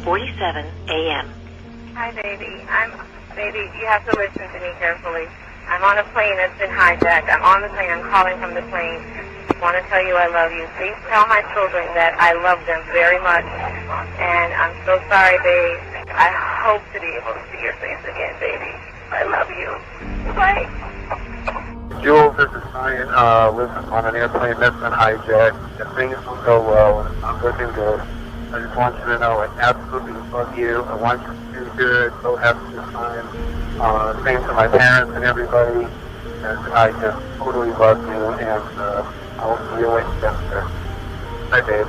11:47 a.m. Hi, baby. Baby, you have to listen to me carefully. I'm on a plane that's been hijacked. I'm on the plane. I'm calling from the plane. I want to tell you I love you. Please tell my children that I love them very much. And I'm so sorry, babe. I hope to be able to see your face again, baby. I love you. Bye. Jules, this is Ryan. Listen, on an airplane that's been hijacked, if things will go well, and it's not looking good, I just want you to know I absolutely love you. I want you to do good. So have a good time. Same to my parents and everybody. And I just totally love you, and I'll see you later. Bye, babe.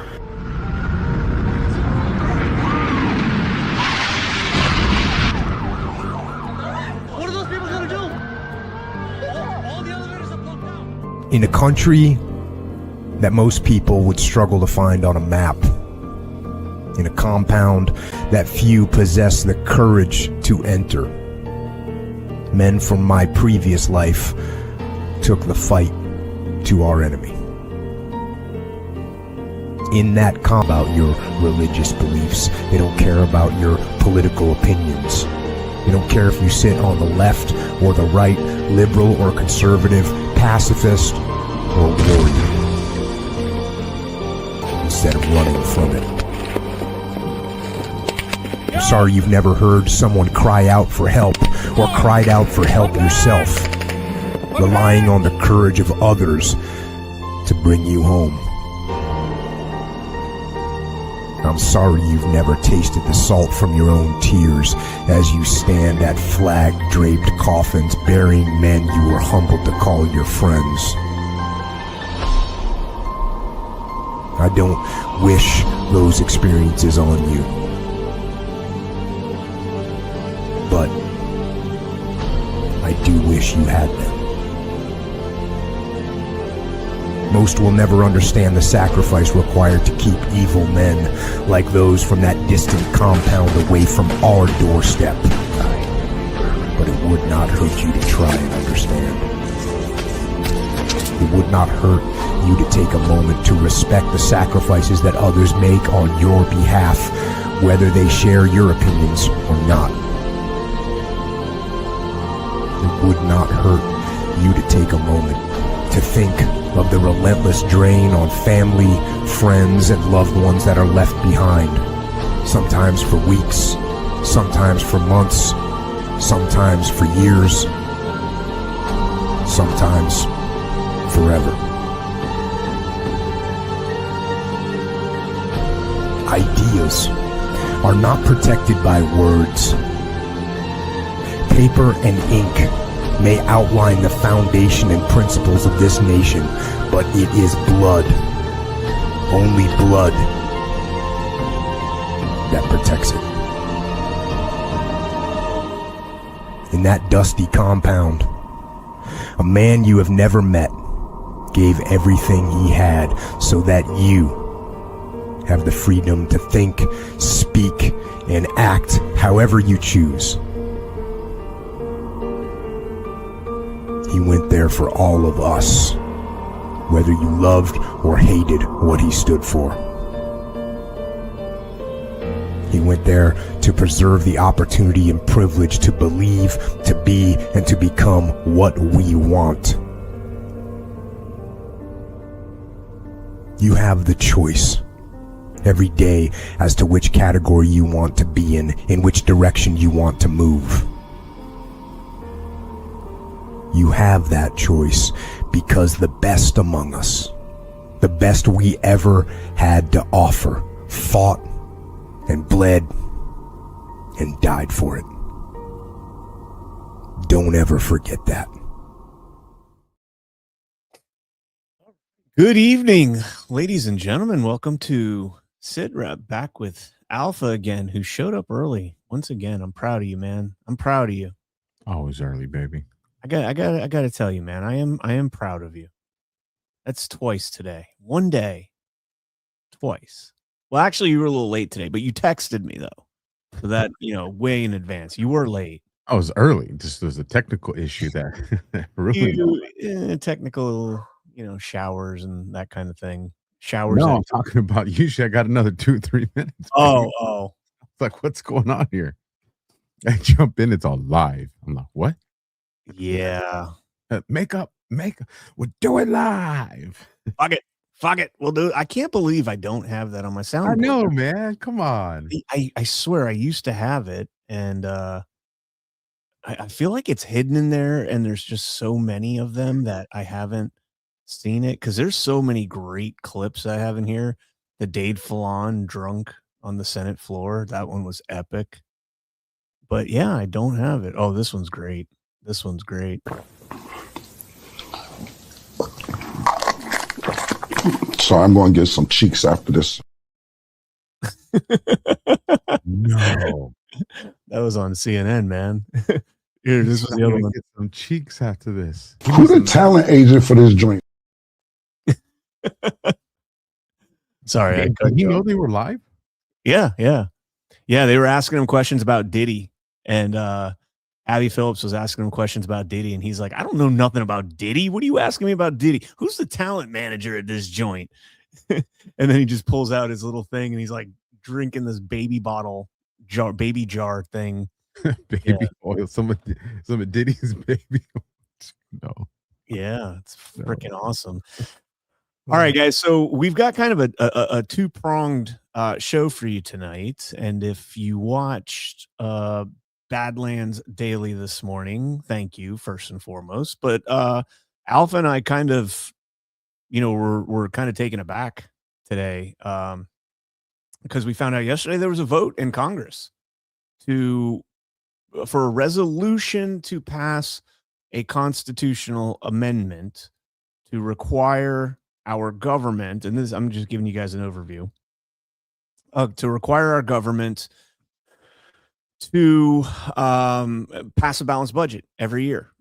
What are those people going to do? All the elevators are blocked out. In a country that most people would struggle to find on a map, in a compound that few possess the courage to enter, men from my previous life took the fight to our enemy. In that about your religious beliefs, they don't care about your political opinions. They don't care if you sit on the left or the right, liberal or conservative, pacifist or warrior. Instead of running from it. I'm sorry you've never heard someone cry out for help or cried out for help yourself, relying on the courage of others to bring you home. I'm sorry you've never tasted the salt from your own tears as you stand at flag-draped coffins burying men you were humbled to call your friends. I don't wish those experiences on you. But I do wish you had them. Most will never understand the sacrifice required to keep evil men like those from that distant compound away from our doorstep. But it would not hurt you to try and understand. It would not hurt you to take a moment to respect the sacrifices that others make on your behalf, whether they share your opinions or not. It would not hurt you to take a moment to think of the relentless drain on family, friends, and loved ones that are left behind. Sometimes for weeks, sometimes for months, sometimes for years, sometimes forever. Ideas are not protected by words. Paper and ink may outline the foundation and principles of this nation, but it is blood, only blood, that protects it. In that dusty compound, a man you have never met gave everything he had so that you have the freedom to think, speak, and act however you choose. He went there for all of us, whether you loved or hated what he stood for. He went there to preserve the opportunity and privilege to believe, to be, and to become what we want. You have the choice every day as to which category you want to be in which direction you want to move. You have that choice because the best among us, the best we ever had to offer, fought and bled and died for it. Don't ever forget that. Good evening, ladies and gentlemen. Welcome to SITREP, back with Alpha again, who showed up early. Once again, I'm proud of you, man. I'm proud of you. Always early, baby. I got to tell you, man. I am proud of you. That's twice today. One day, twice. Well, actually, you were a little late today, but you texted me though, so that way in advance. You were late. I was early. Just there's a technical issue that really technical, showers and that kind of thing. Showers. No, I'm talking about usually I got another 2 or 3 minutes. Oh. like, what's going on here? I jump in, it's all live. I'm like, what? Yeah. Make up. We'll do it live. Fuck it. We'll do it. I can't believe I don't have that on my soundboard. I know, man. Come on. I swear I used to have it, and I feel like it's hidden in there, and there's just so many of them that I haven't seen it, because there's so many great clips I have in here. The Dade Fallon drunk on the Senate floor, that one was epic. But yeah, I don't have it. Oh, this one's great. This one's great. So I'm going to get some cheeks after this. No. That was on CNN, man. Here, this was the other one. Get some cheeks after this. Who the talent agent for this joint? Sorry. Did you know they were live? Yeah. They were asking him questions about Diddy, and Abby Phillips was asking him questions about Diddy, and he's like, I don't know nothing about Diddy. What are you asking me about Diddy? Who's the talent manager at this joint? And then he just pulls out his little thing, and he's like drinking this baby jar thing. Baby oil. Some of Diddy's baby oil. No. Yeah, it's freaking awesome. All right, guys. So we've got kind of a two-pronged show for you tonight. And if you watched Badlands Daily this morning, thank you, first and foremost. But Alpha and I kind of, we're kind of taken aback today because we found out yesterday there was a vote in Congress for a resolution to pass a constitutional amendment to require our government, and this, I'm just giving you guys an overview, to require our government to pass a balanced budget every year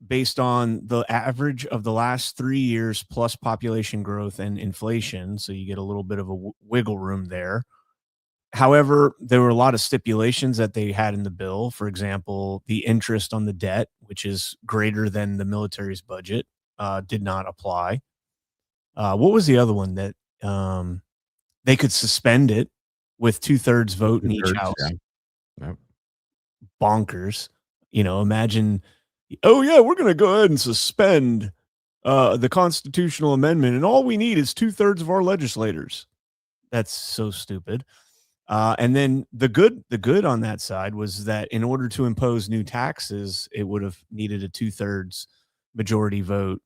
based on the average of the last 3 years plus population growth and inflation. So you get a little bit of a wiggle room there. However, there were a lot of stipulations that they had in the bill. For example, the interest on the debt, which is greater than the military's budget, did not apply. What was the other one that they could suspend it with 2/3 vote in each house? Yeah. Yep. Bonkers. Imagine, oh yeah, we're going to go ahead and suspend the constitutional amendment, and all we need is 2/3 of our legislators. That's so stupid. And then the good on that side was that in order to impose new taxes, it would have needed a 2/3 majority vote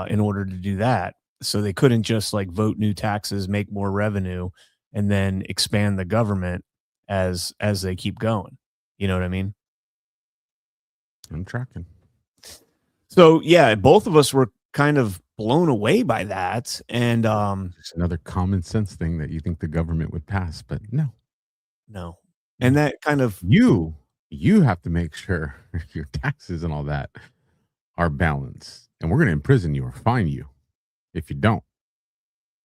in order to do that. So they couldn't just like vote new taxes, make more revenue, and then expand the government as they keep going. You know what I mean? I'm tracking. So yeah, both of us were kind of blown away by that. And it's another common sense thing that you think the government would pass, but no. And that kind of you have to make sure your taxes and all that are balanced, and we're going to imprison you or fine you if you don't,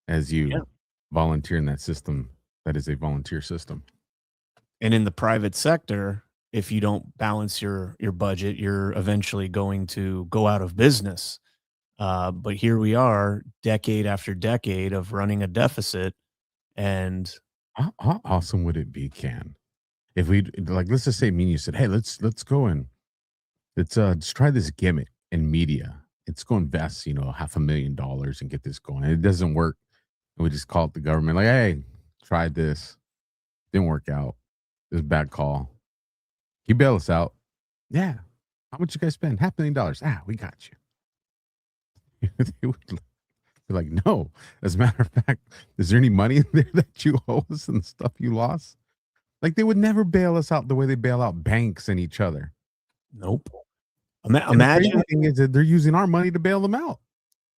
as you volunteer in that system. That is a volunteer system. And in the private sector, if you don't balance your budget, you're eventually going to go out of business. But here we are, decade after decade of running a deficit. And how awesome would it be, Can, if we, like, let's just say me and you said, hey, let's go and let's try this gimmick in media. Let's go invest, $500,000 and get this going. And it doesn't work. And we just call it the government, like, hey, tried this. Didn't work out. It was a bad call. You bail us out. Yeah. How much you guys spend? $500,000. We got you. They would be like, no. As a matter of fact, is there any money in there that you owe us and stuff you lost? Like, they would never bail us out the way they bail out banks and each other. Nope. Imagine the thing is that they're using our money to bail them out.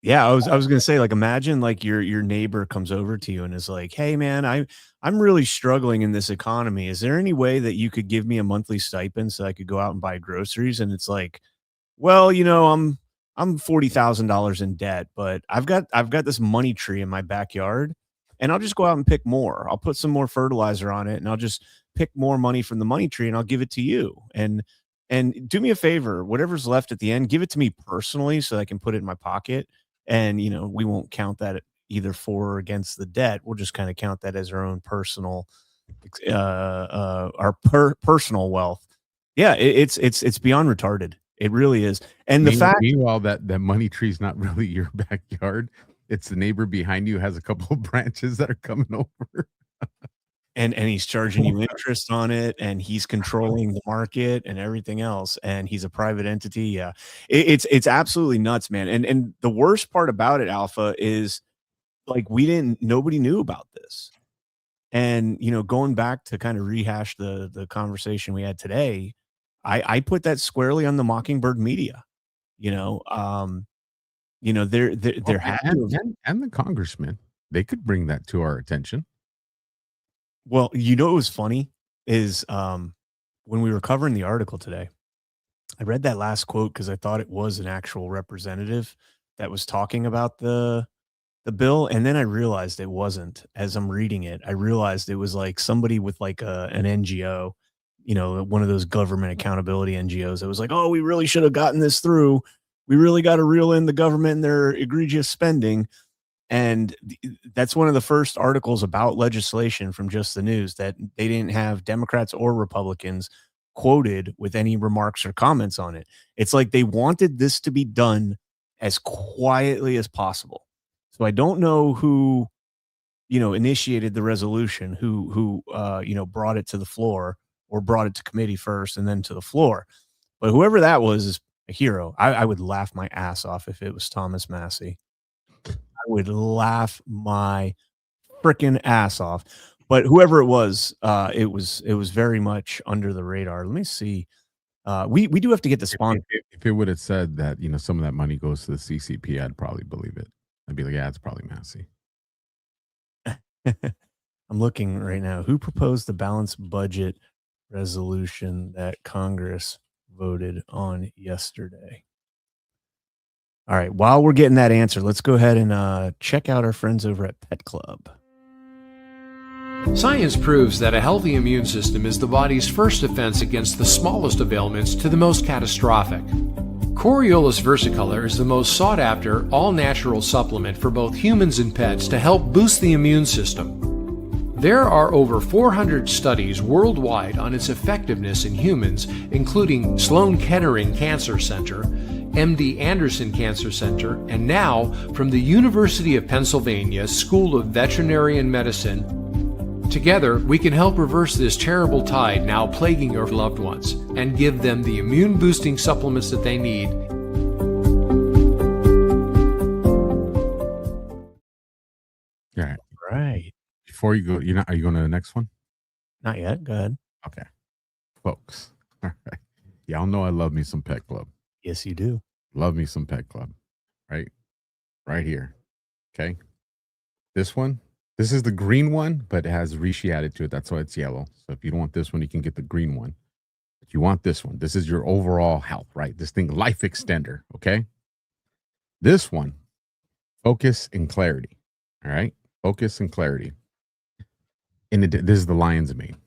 Yeah, I was gonna say, like, imagine like your neighbor comes over to you and is like, hey man, I'm really struggling in this economy. Is there any way that you could give me a monthly stipend so I could go out and buy groceries? And it's like, well, I'm $40,000 in debt, but I've got this money tree in my backyard, and I'll just go out and pick more. I'll put some more fertilizer on it, and I'll just pick more money from the money tree, and I'll give it to you. And do me a favor, whatever's left at the end, give it to me personally so I can put it in my pocket. And, we won't count that either for or against the debt. We'll just kind of count that as our own personal our personal wealth. Yeah, it's beyond retarded. It really is. And the fact, meanwhile, that money tree's not really your backyard. It's the neighbor behind you has a couple of branches that are coming over. and he's charging you interest on it, and he's controlling the market and everything else, and he's a private entity. Yeah, it's absolutely nuts, man. And the worst part about it, Alpha, is like nobody knew about this. And going back to kind of rehash the conversation we had today, I put that squarely on the Mockingbird media. There had and the congressman, they could bring that to our attention. Well, what was funny is when we were covering the article today, I read that last quote because I thought it was an actual representative that was talking about the bill, and then I realized it wasn't. As I'm reading it, I realized it was like somebody with like an NGO, one of those government accountability NGOs that was like, oh, we really should have gotten this through. We really got to reel in the government and their egregious spending. And that's one of the first articles about legislation from Just the News, that they didn't have Democrats or Republicans quoted with any remarks or comments on it. It's like they wanted this to be done as quietly as possible. So I don't know who, initiated the resolution, who brought it to the floor, or brought it to committee first and then to the floor. But whoever that was is a hero. I would laugh my ass off if it was Thomas Massie. I would laugh my freaking ass off. But whoever it was very much under the radar. Let me see. We do have to get the sponsor. If it would have said that, some of that money goes to the CCP, I'd probably believe it. I'd be like, yeah, it's probably Massey. I'm looking right now. Who proposed the balanced budget resolution that Congress voted on yesterday? All right. While we're getting that answer, let's go ahead and check out our friends over at Pet Club. Science proves that a healthy immune system is the body's first defense against the smallest of ailments to the most catastrophic. Coriolus versicolor is the most sought-after, all-natural supplement for both humans and pets to help boost the immune system. There are over 400 studies worldwide on its effectiveness in humans, including Sloan Kettering Cancer Center, MD Anderson Cancer Center, and now from the University of Pennsylvania School of Veterinary Medicine. Together, we can help reverse this terrible tide now plaguing your loved ones and give them the immune-boosting supplements that they need. All Right. Before you go, are you going to the next one? Not yet. Go ahead. Okay. Folks. All right. Y'all know I love me some Pet Club. Yes, you do. Love me some Pet Club. Right? Right here. Okay. This one. This is the green one, but it has Reishi added to it. That's why it's yellow. So if you don't want this one, you can get the green one. But you want this one. This is your overall health, right? This thing, life extender, okay? This one, focus and clarity, all right? Focus and clarity. And this is the lion's mane.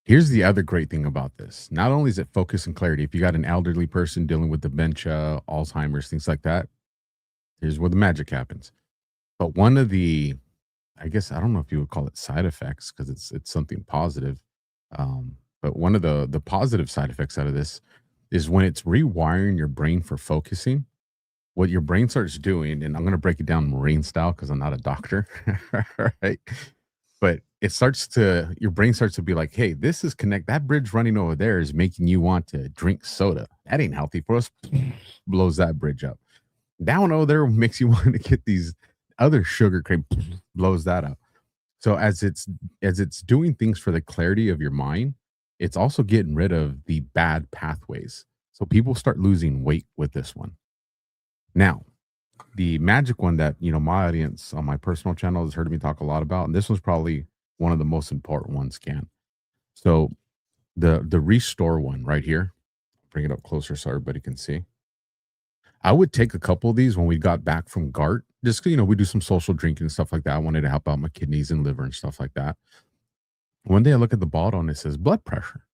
Here's the other great thing about this. Not only is it focus and clarity, if you got an elderly person dealing with dementia, Alzheimer's, things like that, here's where the magic happens. But one of the, I guess, I don't know if you would call it side effects because it's something positive. But one of the positive side effects out of this is when it's rewiring your brain for focusing, what your brain starts doing, and I'm going to break it down Marine style because I'm not a doctor, right? But your brain starts to be like, hey, this is that bridge running over there is making you want to drink soda. That ain't healthy for us. Blows that bridge up. Down over there makes you want to get these other sugar cream, blows that up. So as it's doing things for the clarity of your mind, it's also getting rid of the bad pathways. So people start losing weight with this one. Now, the magic one that, my audience on my personal channel has heard me talk a lot about, and this one's probably one of the most important ones, Can. So the restore one right here, bring it up closer so everybody can see. I would take a couple of these when we got back from GART. Just, we do some social drinking and stuff like that. I wanted to help out my kidneys and liver and stuff like that. One day I look at the bottle and it says blood pressure.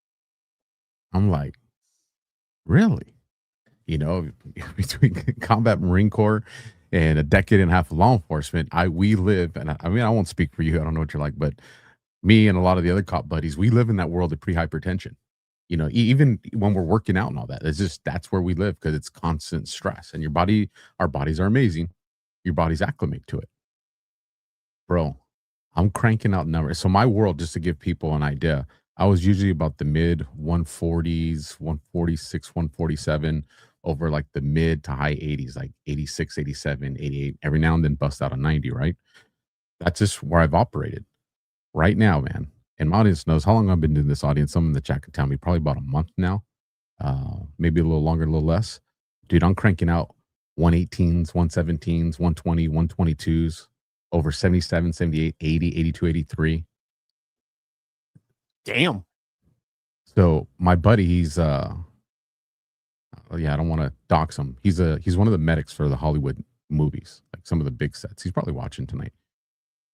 I'm like, really? Between combat Marine Corps and a decade and a half of law enforcement, we live, and I won't speak for you. I don't know what you're like, but Me and a lot of the other cop buddies, we live in that world of pre-hypertension. You know, even when we're working out and all that, it's just that's where we live because it's constant stress. And our bodies are amazing. Your bodies acclimate to it, bro. I'm cranking out numbers. So my world, just to give people an idea, I was usually about the mid 140s, 146, 147, over like the mid to high 80s, like 86, 87, 88. Every now and then bust out a 90, right? That's just where I've operated right now, man. And my audience knows how long I've been doing this. Audience, some in the chat can tell me, probably about a month now, maybe a little longer, a little less. Dude, I'm cranking out 118s, 117s, 120, 122s, over 77, 78, 80, 82, 83. Damn. So my buddy, he's yeah, I don't want to dox him. He's one of the medics for the Hollywood movies, like some of the big sets. He's probably watching tonight.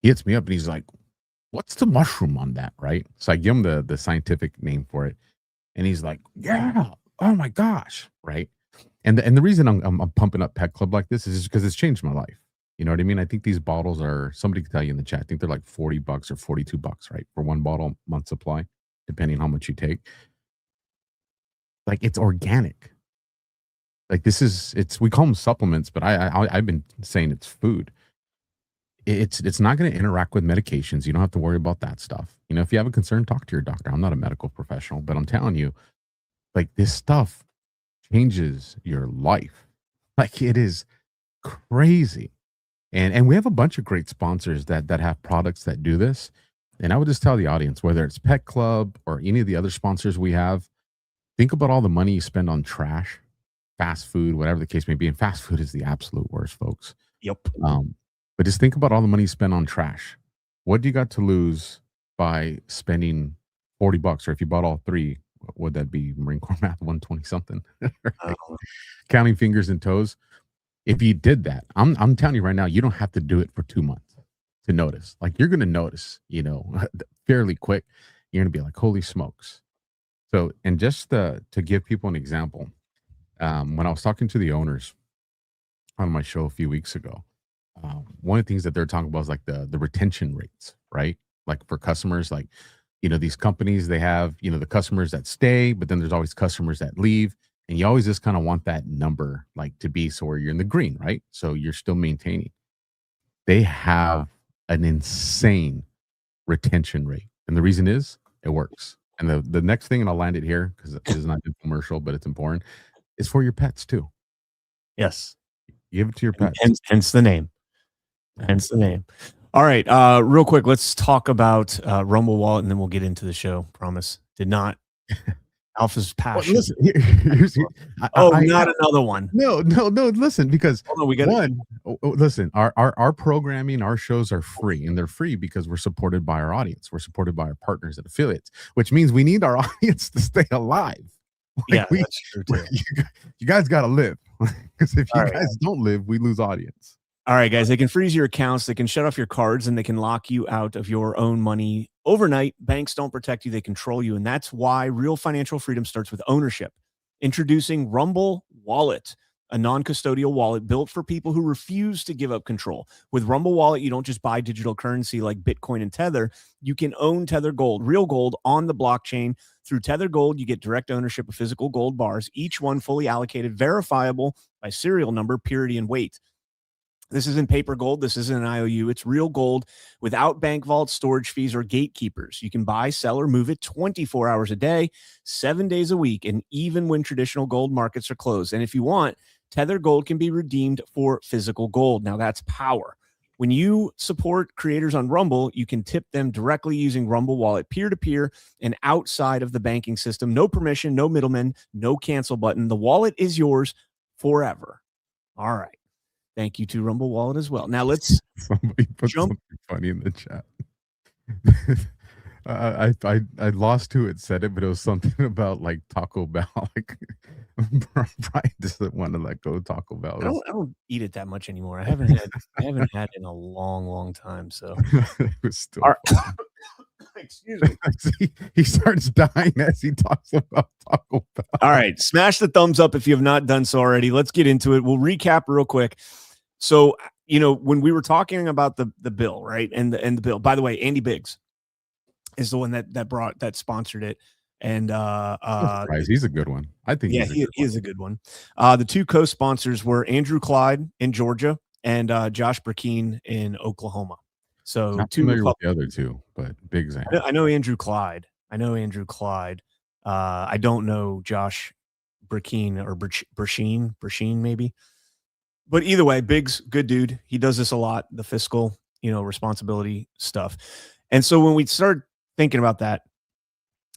He hits me up and he's like, "What's the mushroom on that?" Right? So I give him the scientific name for it, and he's like, "Yeah, oh my gosh!" Right? And the reason I'm pumping up Pet Club like this is just because it's changed my life. You know what I mean? I think these bottles are, somebody can tell you in the chat, I think they're like $40 or $42, right? For one bottle month supply, depending on how much you take. Like, it's organic. Like, we call them supplements, but I've been saying it's food. It's not going to interact with medications. You don't have to worry about that stuff. You know, if you have a concern, talk to your doctor. I'm not a medical professional, but I'm telling you, like, this stuff changes your life. Like, it is crazy. And we have a bunch of great sponsors that have products that do this. And I would just tell the audience, whether it's Pet Club or any of the other sponsors we have, think about all the money you spend on trash, fast food, whatever the case may be. And fast food is the absolute worst, folks. Yep. But just think about all the money you spend on trash. What do you got to lose by spending $40? Or if you bought all three, what would that be? Marine Corps math, 120 something. Right? Counting fingers and toes. If you did that, I'm telling you right now, you don't have to do it for 2 months to notice. Like, you're going to notice, you know, fairly quick. You're going to be like, holy smokes. So, and just to give people an example, when I was talking to the owners on my show a few weeks ago, one of the things that they're talking about is like the retention rates, right? Like for customers, like, you know, these companies, they have, you know, the customers that stay, but then there's always customers that leave. And you always just kind of want that number like to be so where you're in the green, right? So you're still maintaining. They have an insane retention rate. And the reason is it works. And the next thing, and I'll land it here because it's not a commercial, but it's important, is for your pets too. Yes. Give it to your pets. Hence the name. Hence the name. All right. Real quick, let's talk about Rumble Wallet and then we'll get into the show. Promise. Did not. Alpha's passion. Well, listen, not another one. No. Listen, because we got listen. Our programming, our shows are free, and they're free because we're supported by our audience. We're supported by our partners and affiliates, which means we need our audience to stay alive. Like that's true too. You guys got to live, because if you guys don't live, we lose audience. All right, guys, they can freeze your accounts, they can shut off your cards, and they can lock you out of your own money overnight. Banks don't protect you, they control you, and that's why real financial freedom starts with ownership. Introducing Rumble Wallet, a non-custodial wallet built for people who refuse to give up control. With Rumble Wallet, you don't just buy digital currency like Bitcoin and Tether. You can own Tether Gold, real gold on the blockchain. Through Tether Gold, you get direct ownership of physical gold bars, each one fully allocated, verifiable by serial number, purity, and weight. This isn't paper gold. This isn't an IOU. It's real gold without bank vaults, storage fees, or gatekeepers. You can buy, sell, or move it 24 hours a day, 7 days a week, and even when traditional gold markets are closed. And if you want, Tether Gold can be redeemed for physical gold. Now that's power. When you support creators on Rumble, you can tip them directly using Rumble Wallet, peer-to-peer and outside of the banking system. No permission, no middleman, no cancel button. The wallet is yours forever. All right. Thank you to Rumble Wallet as well. Now let's somebody put something funny in the chat. I lost who it said it, but it was something about like Taco Bell. Like Brian doesn't want to let go of Taco Bell. I don't eat it that much anymore. I haven't had it in a long time. So it was still excuse me. He starts dying as he talks about Taco Bell. All right, smash the thumbs up if you have not done so already. Let's get into it. We'll recap real quick. So, you know, when we were talking about the bill, right, and the bill, by the way, Andy Biggs, is the one that sponsored it. And he's a good one. I think he is a good one. The two co-sponsors were Andrew Clyde in Georgia and Josh Burkeen in Oklahoma. So Not two familiar with the other two, but big Zan. I know Andrew Clyde. I don't know Josh Burkeen or Bursheen maybe. But either way, Big's good dude. He does this a lot, the fiscal, responsibility stuff. And so when we start thinking about that,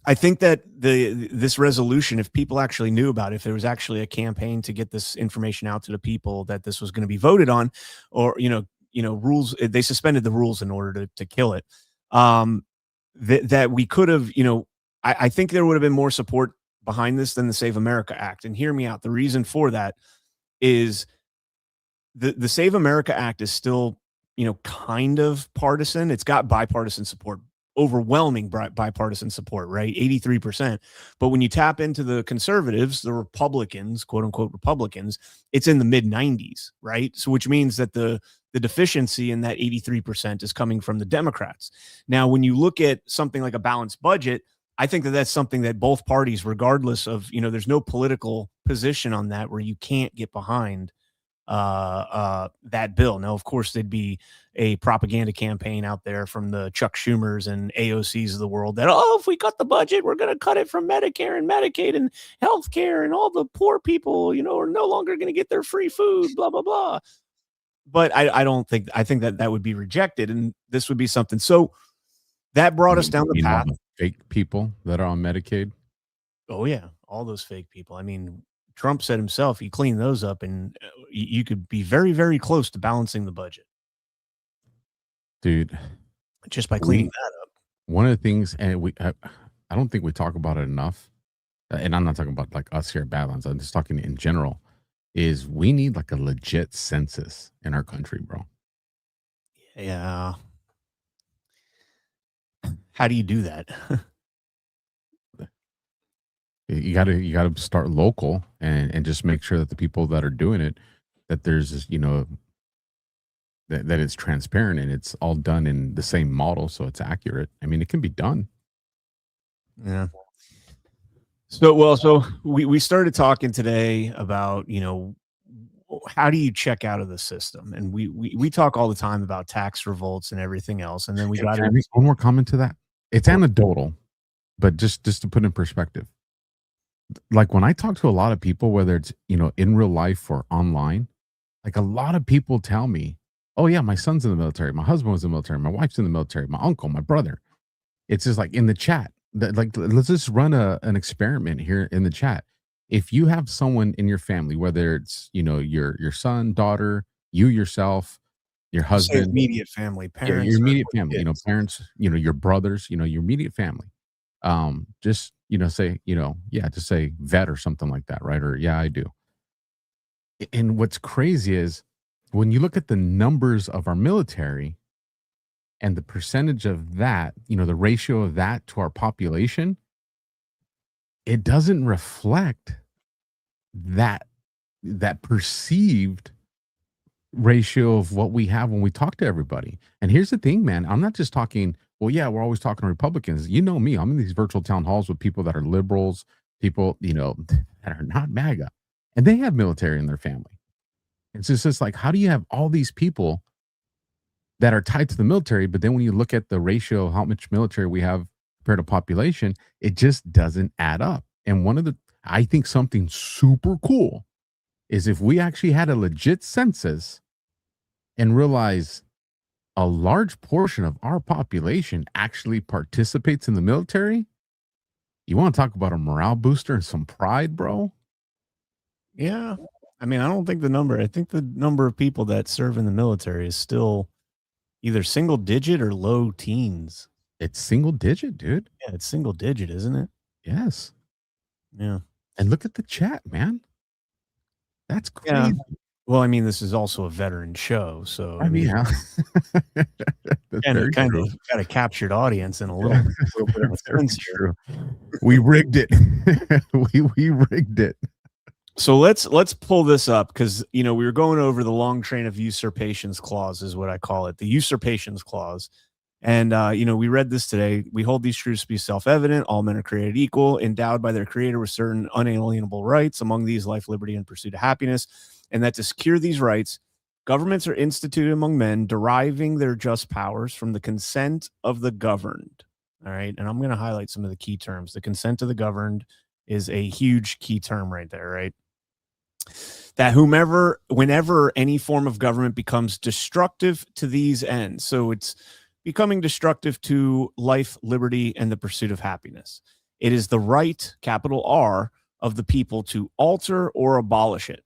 I think that this resolution, if people actually knew about it, if there was actually a campaign to get this information out to the people that this was going to be voted on, or rules, they suspended the rules in order to kill it. That we could have, I think there would have been more support behind this than the Save America Act. And hear me out. The reason for that is the Save America Act is still, kind of partisan. It's got bipartisan support, overwhelming bipartisan support, right? 83%. But when you tap into the conservatives, the Republicans, quote unquote Republicans, it's in the mid 90s, right? So which means that the deficiency in that 83% is coming from the Democrats. Now, when you look at something like a balanced budget, I think that that's something that both parties, regardless of, there's no political position on that where you can't get behind that bill. Now, of course, there'd be a propaganda campaign out there from the Chuck Schumers and AOCs of the world that, if we cut the budget, we're going to cut it from Medicare and Medicaid and healthcare, and all the poor people, are no longer going to get their free food, blah, blah, blah. But I think that would be rejected, and this would be something. So that brought us down the path. Fake people that are on Medicaid. Oh yeah, all those fake people. I mean, Trump said himself, he cleaned those up, and you could be very, very close to balancing the budget, dude, just by cleaning that up. One of the things, and I don't think we talk about it enough, and I'm not talking about like us here at Badlands, I'm just talking in general, is we need like a legit census in our country, bro. Yeah. How do you do that? You gotta start local and just make sure that the people that are doing it, that there's this, that it's transparent and it's all done in the same model, so it's accurate. I mean, it can be done. Yeah. So we started talking today about, how do you check out of the system? And we talk all the time about tax revolts and everything else. And then we got one more comment to that. It's anecdotal, but just to put in perspective. Like when I talk to a lot of people, whether it's, in real life or online, like a lot of people tell me, oh yeah, my son's in the military. My husband was in the military. My wife's in the military. My uncle, my brother. It's just like in the chat, like, let's just run an experiment here in the chat. If you have someone in your family, whether it's, your son, daughter, you yourself, your husband, immediate family, parents, your immediate family, parents, your brothers, your immediate family, just, say, just say vet or something like that. Right. Or yeah, I do. And what's crazy is when you look at the numbers of our military and the percentage of that, the ratio of that to our population, it doesn't reflect that perceived ratio of what we have when we talk to everybody. And here's the thing, man, I'm not just talking, well, yeah, we're always talking to Republicans. You know me, I'm in these virtual town halls with people that are liberals, people, that are not MAGA, and they have military in their family. It's just like, how do you have all these people that are tied to the military, but then when you look at the ratio of how much military we have compared to population, it just doesn't add up. And I think something super cool is if we actually had a legit census and realize a large portion of our population actually participates in the military. You want to talk about a morale booster and some pride, bro? Yeah. I mean, I think the number of people that serve in the military is still either single digit or low teens. It's single digit, dude. Yeah, it's single digit, isn't it? Yes. Yeah. And look at the chat, man. That's crazy. Yeah. Well, I mean, this is also a veteran show, so I mean, yeah. kind of got a captured audience in a little bit of a sense here. We rigged it. we rigged it. So let's pull this up because we were going over the long train of usurpations clause is what I call it, the usurpations clause, And, we read this today. We hold these truths to be self-evident. All men are created equal, endowed by their creator with certain unalienable rights. Among these, life, liberty, and pursuit of happiness. And that to secure these rights, governments are instituted among men, deriving their just powers from the consent of the governed. All right. And I'm going to highlight some of the key terms. The consent of the governed is a huge key term right there, right? That whenever any form of government becomes destructive to these ends. So it's becoming destructive to life, liberty, and the pursuit of happiness. It is the right, capital R, of the people to alter or abolish it.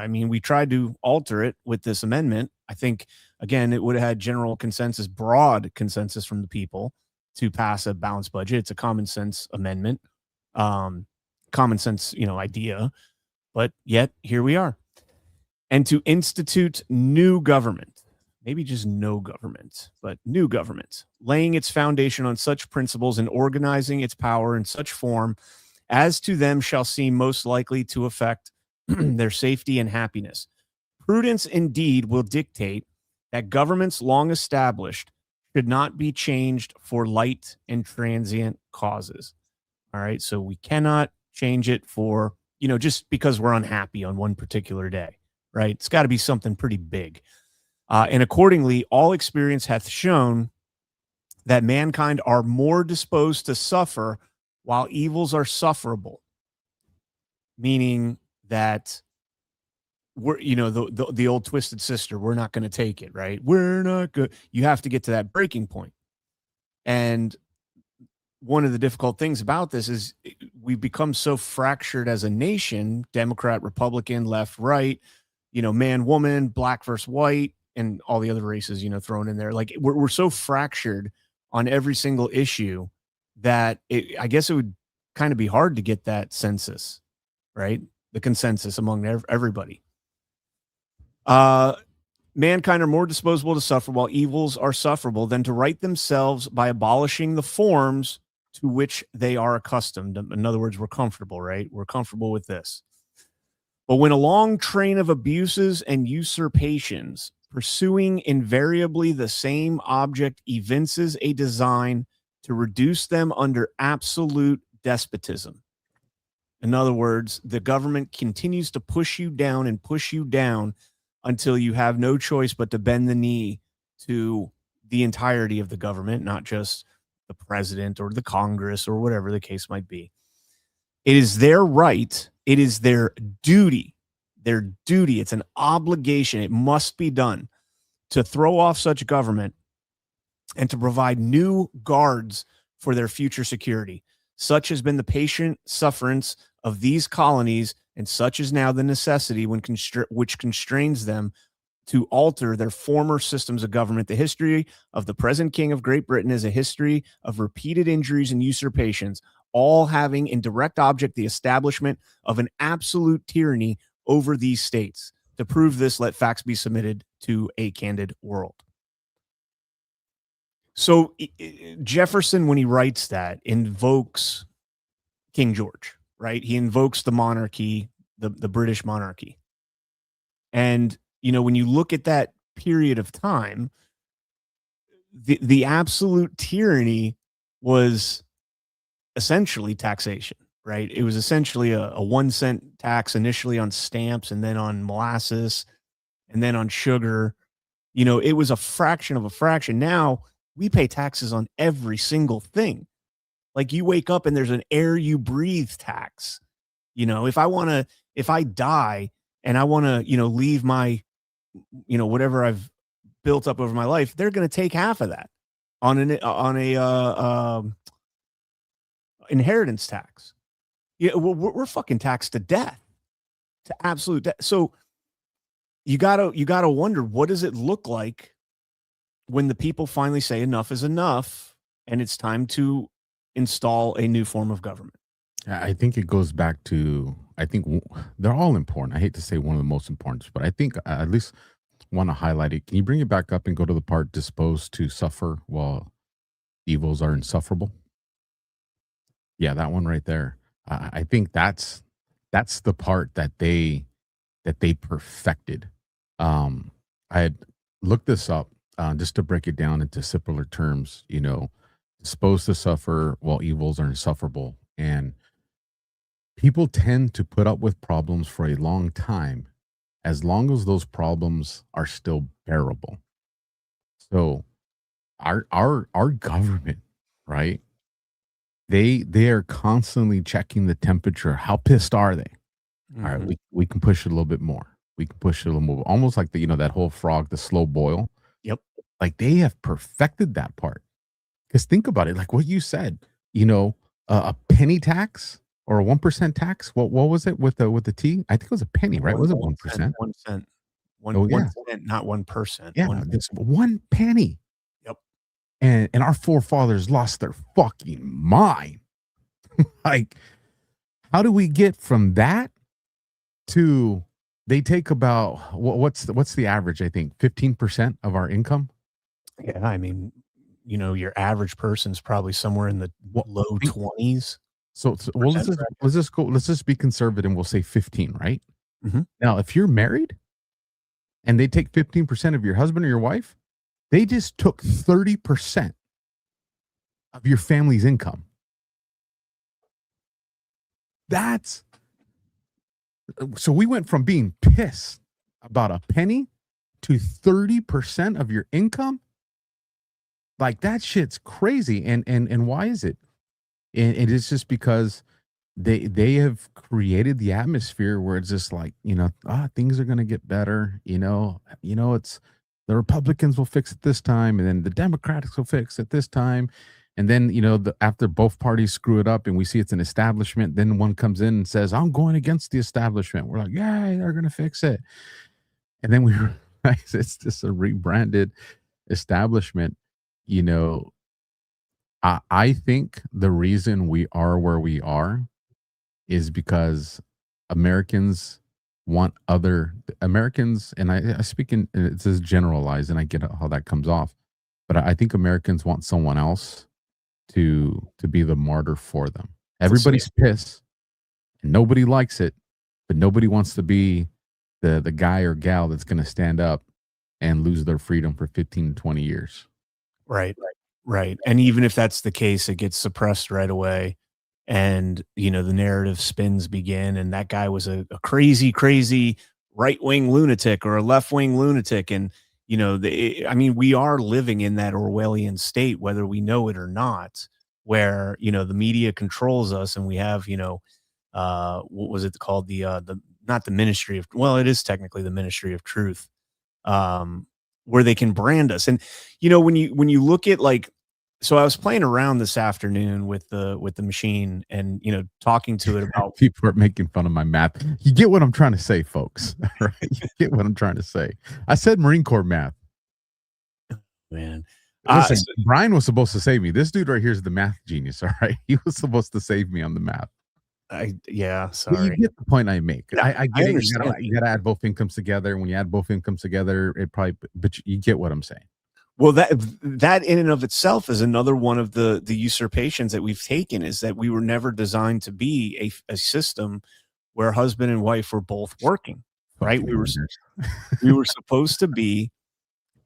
We tried to alter it with this amendment. I think, again, it would have had general consensus, broad consensus from the people to pass a balanced budget. It's a common sense amendment, common sense, idea. But yet, here we are. And to institute new government. Maybe just no government, but new government, laying its foundation on such principles and organizing its power in such form as to them shall seem most likely to affect their safety and happiness. Prudence indeed will dictate that governments long established should not be changed for light and transient causes. All right, so we cannot change it for, just because we're unhappy on one particular day, right? It's got to be something pretty big. And accordingly, all experience hath shown that mankind are more disposed to suffer while evils are sufferable. Meaning that we're, the old twisted sister, we're not going to take it, right? We're not good. You have to get to that breaking point. And one of the difficult things about this is we've become so fractured as a nation, Democrat, Republican, left, right, man, woman, black versus white, and all the other races, thrown in there. Like we're so fractured on every single issue that I guess it would kind of be hard to get that census, right? The consensus among everybody. Mankind are more disposable to suffer while evils are sufferable than to right themselves by abolishing the forms to which they are accustomed. In other words, we're comfortable, right? We're comfortable with this. But when a long train of abuses and usurpations pursuing invariably the same object evinces a design to reduce them under absolute despotism. In other words, the government continues to push you down until you have no choice but to bend the knee to the entirety of the government, not just the president or the Congress or whatever the case might be. It is their right. It is their duty. Their duty. It's an obligation. It must be done to throw off such government and to provide new guards for their future security. Such has been the patient sufferance of these colonies, and such is now the necessity which constrains them to alter their former systems of government. The history of the present King of Great Britain is a history of repeated injuries and usurpations, all having in direct object the establishment of an absolute tyranny over these states. To prove this, let facts be submitted to a candid world. So Jefferson, when he writes that, invokes King George, right? He invokes the monarchy, the British monarchy. And, when you look at that period of time, the absolute tyranny was essentially taxation, right? It was essentially a 1 cent tax initially on stamps and then on molasses and then on sugar. It was a fraction of a fraction. Now we pay taxes on every single thing. Like you wake up and there's an air you breathe tax. If I die and I want to, leave my, whatever I've built up over my life, they're going to take half of that on a inheritance tax. Yeah, we're fucking taxed to death, to absolute death. So you gotta wonder, what does it look like when the people finally say enough is enough and it's time to install a new form of government? I think it goes back to, they're all important. I hate to say one of the most important, but I think I at least want to highlight it. Can you bring it back up and go to the part disposed to suffer while evils are insufferable? Yeah, that one right there. I think that's the part that they perfected. I had looked this up. just to break it down into simpler terms, disposed to suffer while evils are insufferable. And people tend to put up with problems for a long time, as long as those problems are still bearable. So our government, right? They are constantly checking the temperature. How pissed are they? All right, we can push it a little bit more. We can push it a little more. Almost like that whole frog, the slow boil. Yep. Like they have perfected that part. Because think about it, like what you said, a penny tax or a 1% tax. What was it with the T? I think it was a penny, right? Was it 1%? 1 cent. Oh, yeah. 1 cent, not 1%. Yeah, this 1 penny. Yep. And our forefathers lost their fucking mind. Like, how do we get from that to they take about what's the average? I think 15% of our income. Yeah, I mean, your average person's probably somewhere in the low 20s. So well, let's just go. Let's just be conservative. We'll say 15, right? Mm-hmm. Now, if you're married, and they take 15% of your husband or your wife, they just took 30% of your family's income. So we went from being pissed about a penny to 30% of your income. Like that shit's crazy. And why is it? And it's just because they have created the atmosphere where it's just like, things are going to get better. It's the Republicans will fix it this time, and then the Democrats will fix it this time. And then, after both parties screw it up and we see it's an establishment, then one comes in and says, I'm going against the establishment. We're like, yeah, they're going to fix it. And then we realize it's just a rebranded establishment. I think the reason we are where we are is because Americans want other Americans, and I speak in, it says generalized, and I get how that comes off, but I think Americans want someone else to be the martyr for them. Everybody's pissed, and nobody likes it, but nobody wants to be the guy or gal that's going to stand up and lose their freedom for 15 to 20 years. Right. And even if that's the case, it gets suppressed right away. And, the narrative spins begin. And that guy was a crazy right-wing lunatic or a left-wing lunatic. And, we are living in that Orwellian state, whether we know it or not, where, the media controls us. And we have, what was it called? Not the Ministry of, well, it is technically the Ministry of Truth, where they can brand us. And, when you look at so I was playing around this afternoon with the machine and, talking to it about people are making fun of my math. You get what I'm trying to say, folks. Right? You get what I'm trying to say. I said Marine Corps math. Man. Listen, Brian was supposed to save me. This dude right here is the math genius. All right. He was supposed to save me on the math. Sorry. But you get the point I make. I get it. You gotta add both incomes together. When you add both incomes together, but you get what I'm saying. Well, that in and of itself is another one of the usurpations that we've taken, is that we were never designed to be a system where husband and wife were both working, right? We were supposed to be,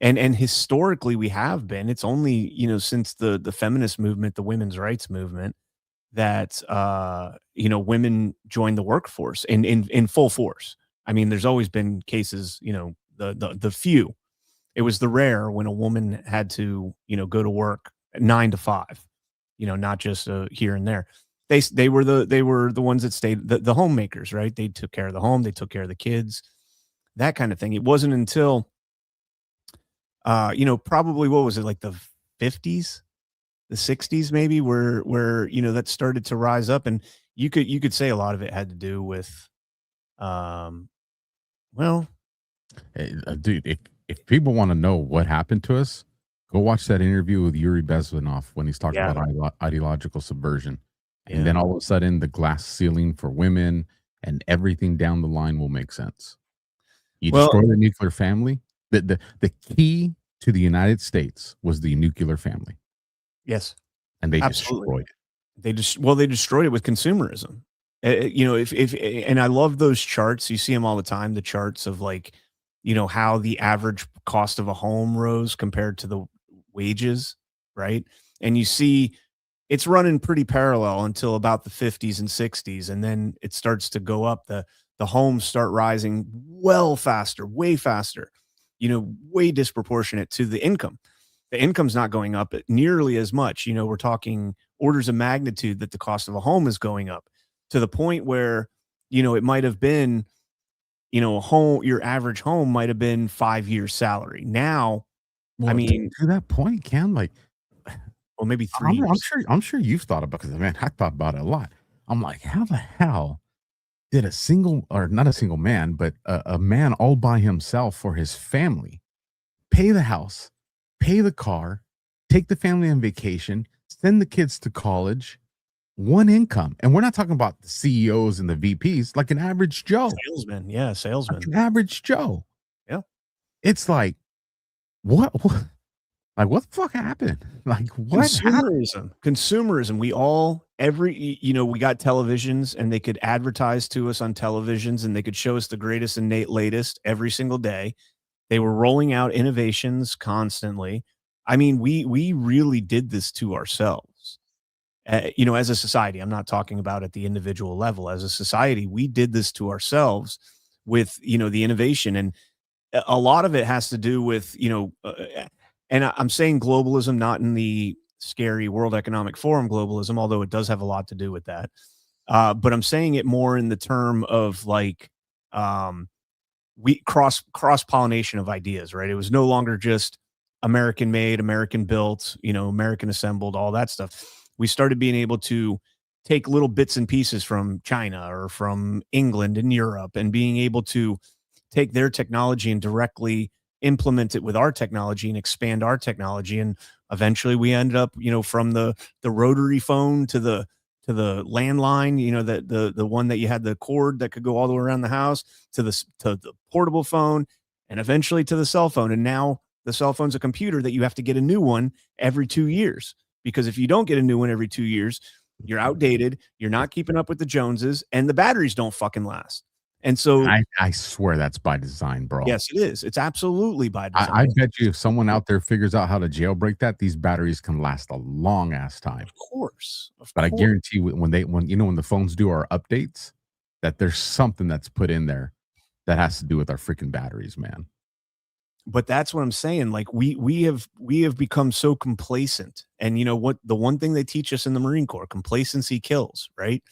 and historically we have been. It's only, since the feminist movement, the women's rights movement, that, women joined the workforce in full force. I mean, there's always been cases, the few. It was the rare when a woman had to, go to work 9 to 5, not just here and there. They were the ones that stayed, the homemakers, right? They took care of the home, they took care of the kids, that kind of thing. It wasn't until, probably what was it, like the 50s, the 60s, maybe, where that started to rise up, and you could say a lot of it had to do with, dude, if people want to know what happened to us, go watch that interview with Yuri Bezmenov when he's talking about ideological subversion. And then all of a sudden, the glass ceiling for women and everything down the line will make sense. You destroy the nuclear family. The key to the United States was the nuclear family. Yes. And they destroyed it. They destroyed it with consumerism. And I love those charts. You see them all the time, the charts of how the average cost of a home rose compared to the wages, right? And you see it's running pretty parallel until about the 50s and 60s, and then it starts to go up. The homes start rising well faster, way faster, way disproportionate to the income. The income's not going up nearly as much. We're talking orders of magnitude that the cost of a home is going up to the point where, it might have been, your average home might have been 5 years salary. Now, Well, to that point, Ken, like, well, maybe 3 years. I'm sure you've thought about it, because, man, I thought about it a lot. I'm like, how the hell did a single, or not a single man, but a man all by himself for his family, pay the house, pay the car, take the family on vacation, send the kids to college, one income? And we're not talking about the CEOs and the VPs, like an average Joe. Salesman. Yeah, salesman. Like an average Joe. Yeah. It's like, what like, what the fuck happened? Like, what happened? Consumerism. We all, we got televisions, and they could advertise to us on televisions, and they could show us the greatest and latest every single day. They were rolling out innovations constantly. I mean, we really did this to ourselves. As a society. I'm not talking about at the individual level. As a society, we did this to ourselves with, the innovation. And a lot of it has to do with, and I'm saying globalism, not in the scary World Economic Forum globalism, although it does have a lot to do with that. But I'm saying it more in the term of like, we cross-pollination of ideas, right? It was no longer just American made, American built, American assembled, all that stuff. We started being able to take little bits and pieces from China or from England and Europe, and being able to take their technology and directly implement it with our technology and expand our technology. And eventually we ended up, from the rotary phone to the landline, the one that you had the cord that could go all the way around the house, to the portable phone, and eventually to the cell phone. And now the cell phone's a computer that you have to get a new one every 2 years. Because if you don't get a new one every 2 years, you're outdated, you're not keeping up with the Joneses, and the batteries don't fucking last. And so I swear that's by design, bro. Yes, it is. It's absolutely by design. I bet you if someone out there figures out how to jailbreak that, these batteries can last a long ass time. Of course. But I guarantee when the phones do our updates, that there's something that's put in there that has to do with our freaking batteries, man. But that's what I'm saying. Like we have become so complacent. And you know what? The one thing they teach us in the Marine Corps, complacency kills, right?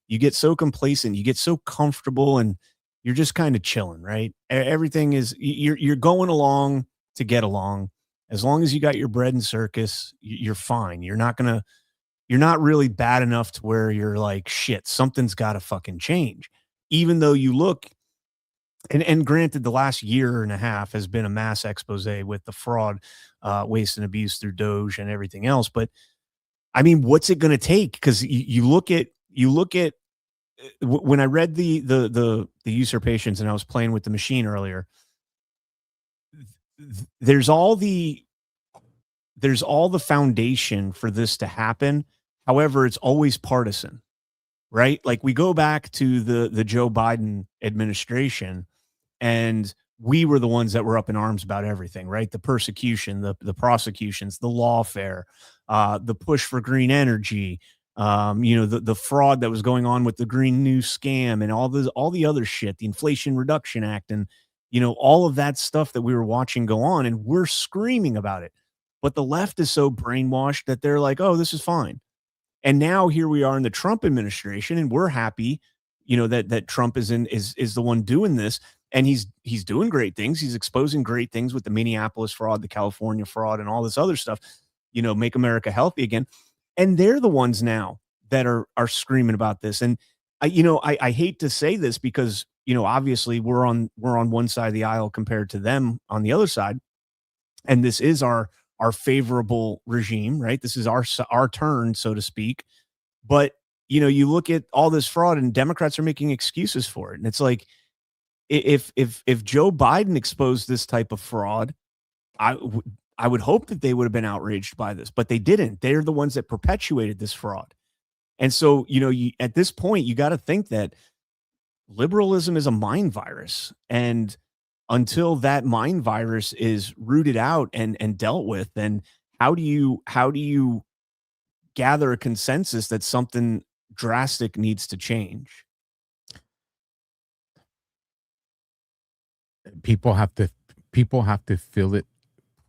You get so complacent, you get so comfortable, and you're just kind of chilling, right? Everything is, you're going along to get along. As long as you got your bread and circus, you're fine. You're not really bad enough to where you're like, shit, something's got to fucking change. Even though you look, and granted, the last year and a half has been a mass expose with the fraud, waste and abuse through Doge and everything else. But I mean, what's it going to take? Because you look at when I read the usurpations and I was playing with the machine earlier, there's all the foundation for this to happen. However, it's always partisan, right? Like we go back to the Joe Biden administration, and we were the ones that were up in arms about everything, right? The persecution, the prosecutions, the lawfare, the push for green energy, the fraud that was going on with the Green New scam and all the other shit, the Inflation Reduction Act, and all of that stuff that we were watching go on, and we're screaming about it. But the left is so brainwashed that they're like, oh, this is fine. And now here we are in the Trump administration, and we're happy, that Trump is the one doing this, and he's doing great things. He's exposing great things with the Minneapolis fraud, the California fraud, and all this other stuff. Make America healthy again. And they're the ones now that are screaming about this. And I hate to say this because obviously we're on one side of the aisle compared to them on the other side, and this is our favorable regime, right? This is our turn, so to speak. But you look at all this fraud, and Democrats are making excuses for it, and it's like, if Joe Biden exposed this type of fraud, I would hope that they would have been outraged by this, but they didn't. They're the ones that perpetuated this fraud. And so, at this point, you got to think that liberalism is a mind virus, and until that mind virus is rooted out and dealt with, then how do you gather a consensus that something drastic needs to change? People have to feel it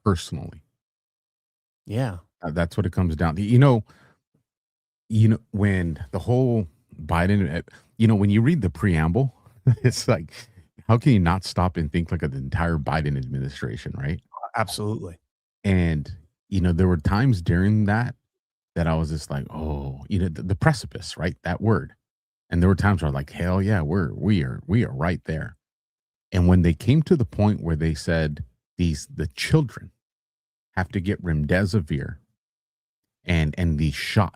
personally. Yeah. That's what it comes down to. You know, when the whole Biden, when you read the preamble, it's like, how can you not stop and think like of the entire Biden administration, right? Absolutely. And, there were times during that I was just like, oh, the precipice, right? That word. And there were times where I was like, hell yeah, we are right there. And when they came to the point where they said the children have to get remdesivir and these shots,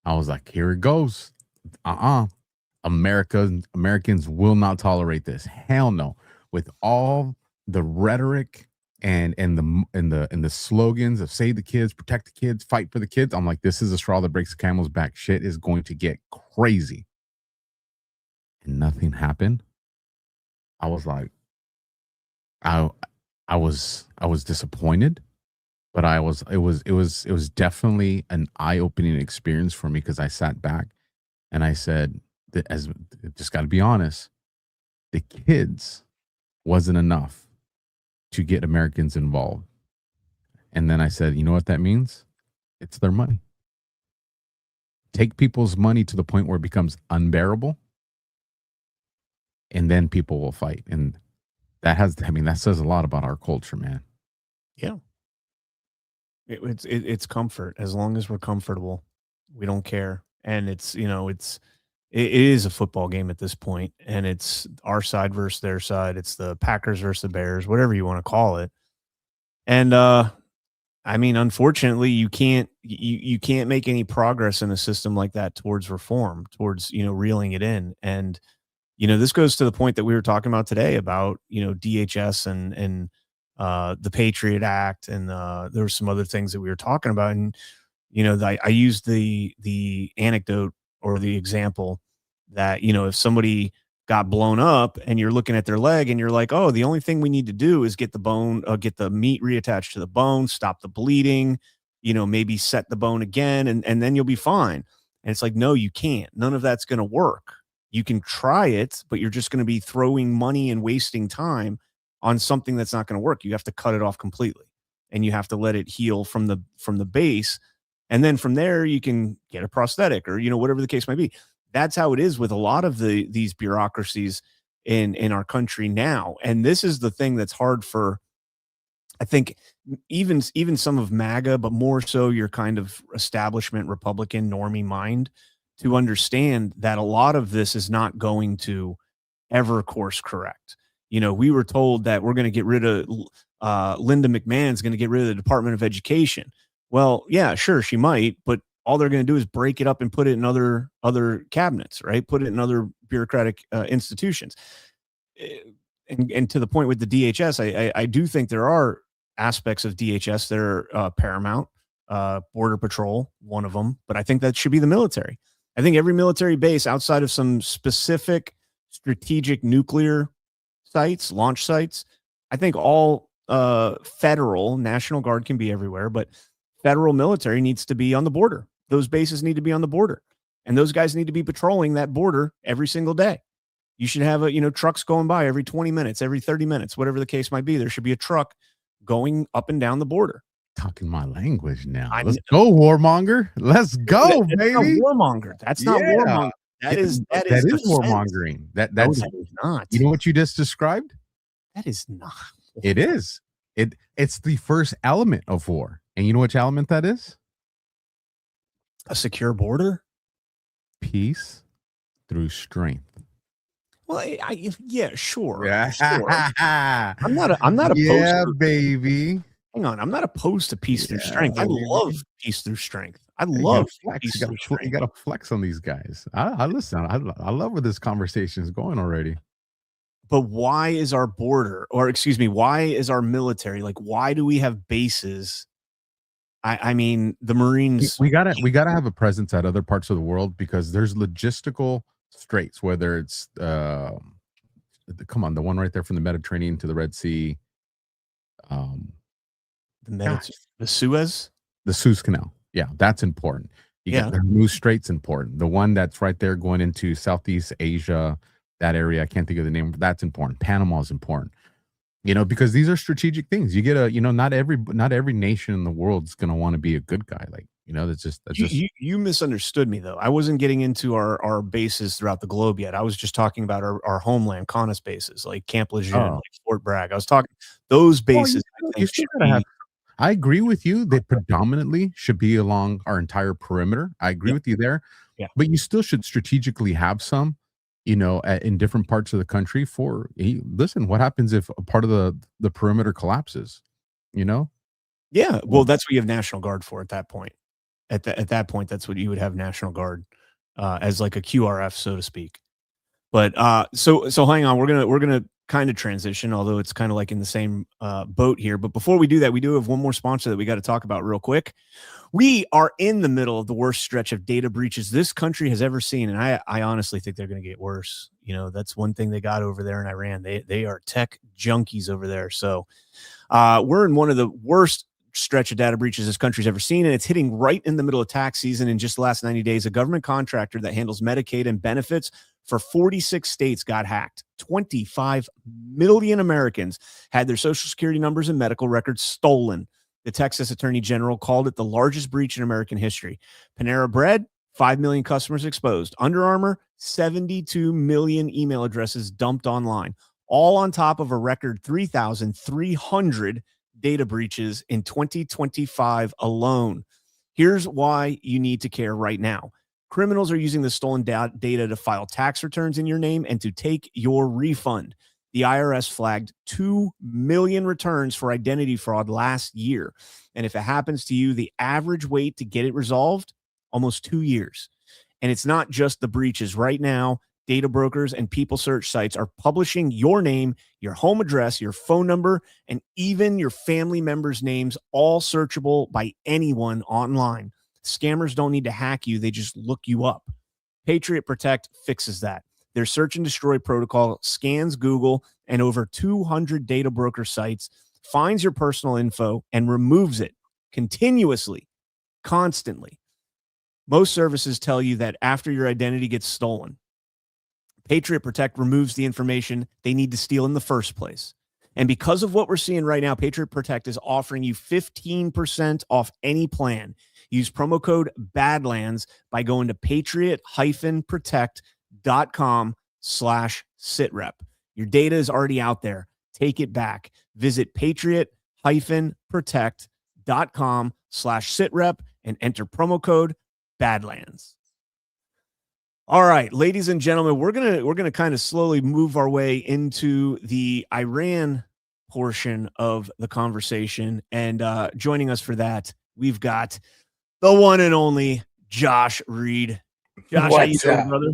I was like, here it goes. Americans will not tolerate this. Hell no. With all the rhetoric and the slogans of save the kids, protect the kids, fight for the kids, I'm like, this is a straw that breaks the camel's back. Shit is going to get crazy. And nothing happened. I was like, I was disappointed, but it was definitely an eye-opening experience for me, because I sat back and I said, just got to be honest, the kids wasn't enough to get Americans involved. And then I said, you know what that means? It's their money. Take people's money to the point where it becomes unbearable, and then people will fight. And that says a lot about our culture, man. Yeah. It's comfort. As long as we're comfortable, we don't care. And it is a football game at this point, and it's our side versus their side. It's the Packers versus the Bears, whatever you want to call it. And unfortunately, you can't make any progress in a system like that towards reform, towards reeling it in. And this goes to the point that we were talking about today about DHS and the Patriot Act, and there were some other things that we were talking about. And I used the anecdote or the example that if somebody got blown up and you're looking at their leg and you're like, oh, the only thing we need to do is get the meat reattached to the bone, stop the bleeding, maybe set the bone again, and then you'll be fine. And it's like, no, you can't. None of that's going to work. You can try it, but you're just going to be throwing money and wasting time on something that's not going to work. You have to cut it off completely, and you have to let it heal from the base. And then from there, you can get a prosthetic or, whatever the case might be. That's how it is with a lot of these bureaucracies in our country now. And this is the thing that's hard for, I think, even some of MAGA, but more so your kind of establishment Republican normie mind, to understand that a lot of this is not going to ever course correct. We were told that we're going to get rid of Linda McMahon's going to get rid of the Department of Education. Well, yeah, sure, she might, but all they're going to do is break it up and put it in other cabinets, right? Put it in other bureaucratic institutions. And to the point with the DHS, I do think there are aspects of DHS that are paramount. Border Patrol, one of them, but I think that should be the military. I think every military base outside of some specific strategic nuclear sites, launch sites, I think all federal, National Guard can be everywhere, but federal military needs to be on the border. Those bases need to be on the border, and those guys need to be patrolling that border every single day. You should have trucks going by every 20 minutes, every 30 minutes, whatever the case might be. There should be a truck going up and down the border. Talking my language now. Let's go, warmonger. Let's go, baby. Warmonger. That's not warmonger. That is warmongering. That's not. You know what you just described? That is not. It is. It's the first element of war. And you know which element that is? A secure border? Peace through strength. Well, yeah, sure. Yeah. Sure. I'm not opposed. Yeah, baby. Hang on, I'm not opposed to peace through strength. I love peace through strength. I love peace through strength. You got to flex on these guys. I listen. I love where this conversation is going already. But why is our border, or excuse me, why is our military, like, why do we have bases? I mean, the Marines. We gotta have a presence at other parts of the world because there's logistical straits, whether it's come on, the one right there from the Mediterranean to the Red Sea. The Suez. The Suez Canal. Yeah, that's important. You got the Hormuz Strait's important. The one that's right there going into Southeast Asia, that area, I can't think of the name. That's important. Panama is important. Because these are strategic things. You get not every nation in the world is going to want to be a good guy. Like, that's just you misunderstood me though. I wasn't getting into our bases throughout the globe yet. I was just talking about our homeland, CONUS bases, like Camp Lejeune, like Fort Bragg. I was talking those bases. I agree with you. They predominantly should be along our entire perimeter. I agree with you there. Yeah. But you still should strategically have some, in different parts of the country listen, what happens if a part of the perimeter collapses, Yeah. Well, that's what you have National Guard for at that point. At that point, that's what you would have National Guard as like a QRF, so to speak. But so hang on, we're gonna kind of transition, although it's kind of like in the same boat here. But before we do that, we do have one more sponsor that we got to talk about real quick. We are in the middle of the worst stretch of data breaches this country has ever seen, and I honestly think they're going to get worse. That's one thing they got over there in Iran. They are tech junkies over there. So we're in one of the worst stretch of data breaches this country's ever seen, and it's hitting right in the middle of tax season. In just the last 90 days, a government contractor that handles Medicaid and benefits for 46 states got hacked. 25 million Americans had their Social Security numbers and medical records stolen. The Texas Attorney General called it the largest breach in American history. Panera Bread, 5 million customers exposed. Under Armour, 72 million email addresses dumped online, all on top of a record 3,300 data breaches in 2025 alone. Here's why you need to care right now. Criminals are using the stolen data to file tax returns in your name and to take your refund. The IRS flagged 2 million returns for identity fraud last year. And if it happens to you, the average wait to get it resolved, almost 2 years. And it's not just the breaches. Right now, data brokers and people search sites are publishing your name, your home address, your phone number, and even your family members' names, all searchable by anyone online. Scammers don't need to hack you. They just look you up. Patriot Protect fixes that. Their search and destroy protocol scans Google and over 200 data broker sites, finds your personal info, and removes it continuously, constantly. Most services tell you that after your identity gets stolen, Patriot Protect removes the information they need to steal in the first place. And because of what we're seeing right now, Patriot Protect is offering you 15% off any plan. Use promo code Badlands by going to patriot-protect.com/sitrep. Your data is already out there. Take it back. Visit patriot-protect.com/sitrep and enter promo code Badlands. All right, ladies and gentlemen, we're gonna kind of slowly move our way into the Iran portion of the conversation, and joining us for that, we've got the one and only Josh Reed. Josh, how you doing, brother?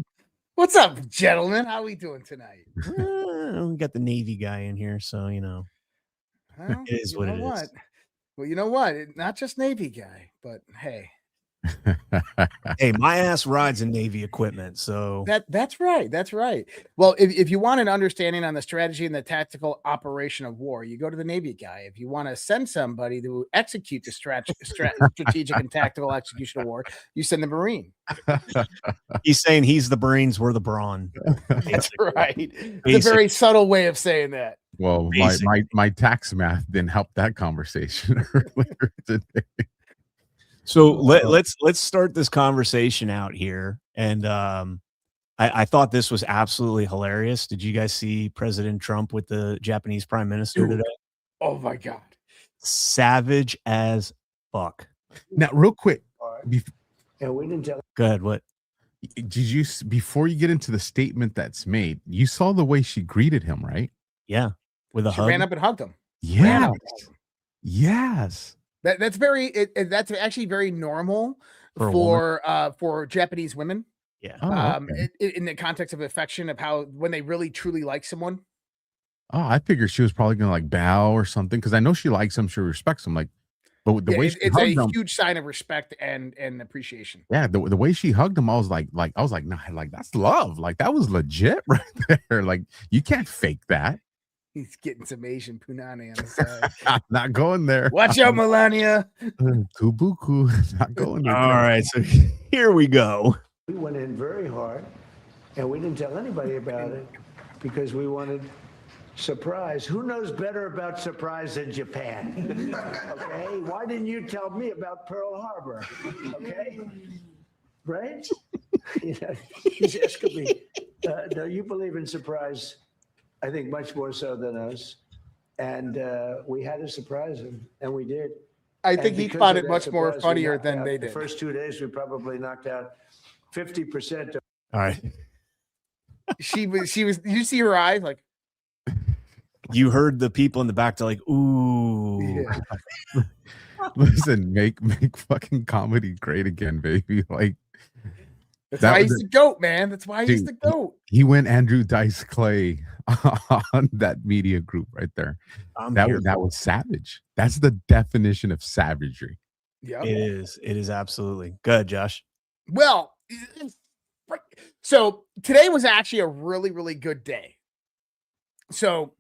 What's up, gentlemen? How are we doing tonight? We got the Navy guy in here, so well, it is what it is. Well, you know what? Not just Navy guy, but hey. Hey, my ass rides in Navy equipment, so that's right. That's right. Well, if you want an understanding on the strategy and the tactical operation of war, you go to the Navy guy. If you want to send somebody to execute the strategic and tactical execution of war, you send the Marine. He's saying he's the brains, we're the brawn. That's right. It's a very subtle way of saying that. Well, my tax math didn't help that conversation earlier today. So let's start this conversation out here. And I thought this was absolutely hilarious. Did you guys see President Trump with the Japanese Prime Minister today? Oh my God. Savage as fuck. Now, real quick. We didn't tell. Go ahead. What? Did you, before you get into the statement that's made, you saw the way she greeted him, right? Yeah. With a She hug. ran up and hugged him. Yes. Yes. That's that's actually very normal for Japanese women. Yeah. Okay. In the context of affection, of how when they really truly like someone. Oh, I figured she was probably gonna like bow or something, because I know she likes him, she respects him. Like, But the way she it's a hugged him, huge sign of respect and appreciation. yeah, the way she hugged him, I was like, nah, like that's love. Like that was legit right there. Like you can't fake that. He's getting some Asian punani on the side. I'm not going there. Watch out, Melania. Kubuku, not going there. All right, so here we go. We went in very hard, and we didn't tell anybody about it because we wanted surprise. Who knows better about surprise than Japan? Okay, why didn't you tell me about Pearl Harbor? Okay, right? You know, he's asking me. No, you believe in surprise, I think much more so than us. And we had to surprise him, and we did. I think he because found of it that much more surprise, we funnier knocked than out they the did. first 2 days, we probably knocked out 50% of. All right. She was. You see her eyes like. You heard the people in the back. They're like, "Ooh." Yeah. Listen, make fucking comedy great again, baby. Like That's that why was he's the GOAT, man. That's why he's Dude, the GOAT. he went Andrew Dice Clay on that media group right there. That was savage. That's the definition of savagery. Yeah. It is. It is absolutely. Good, Josh. Well, so today was actually a really, really good day. So,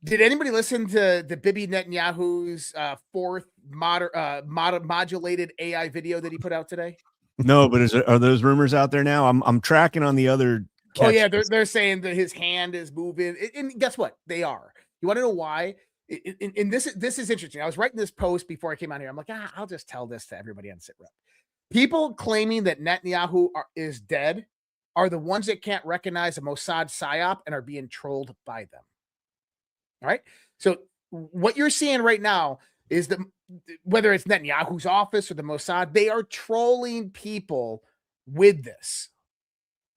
did anybody listen to the Bibi Netanyahu's fourth modulated AI video that he put out today? No, but are those rumors out there now? I'm tracking on the other. Oh yeah, they're saying that his hand is moving, and guess what? They are. You want to know why? And this is interesting. I was writing this post before I came out here. I'm like, I'll just tell this to everybody on SITREP. People claiming that Netanyahu is dead are the ones that can't recognize a Mossad psyop and are being trolled by them. All right. So what you're seeing right now is that whether it's Netanyahu's office or the Mossad, they are trolling people with this.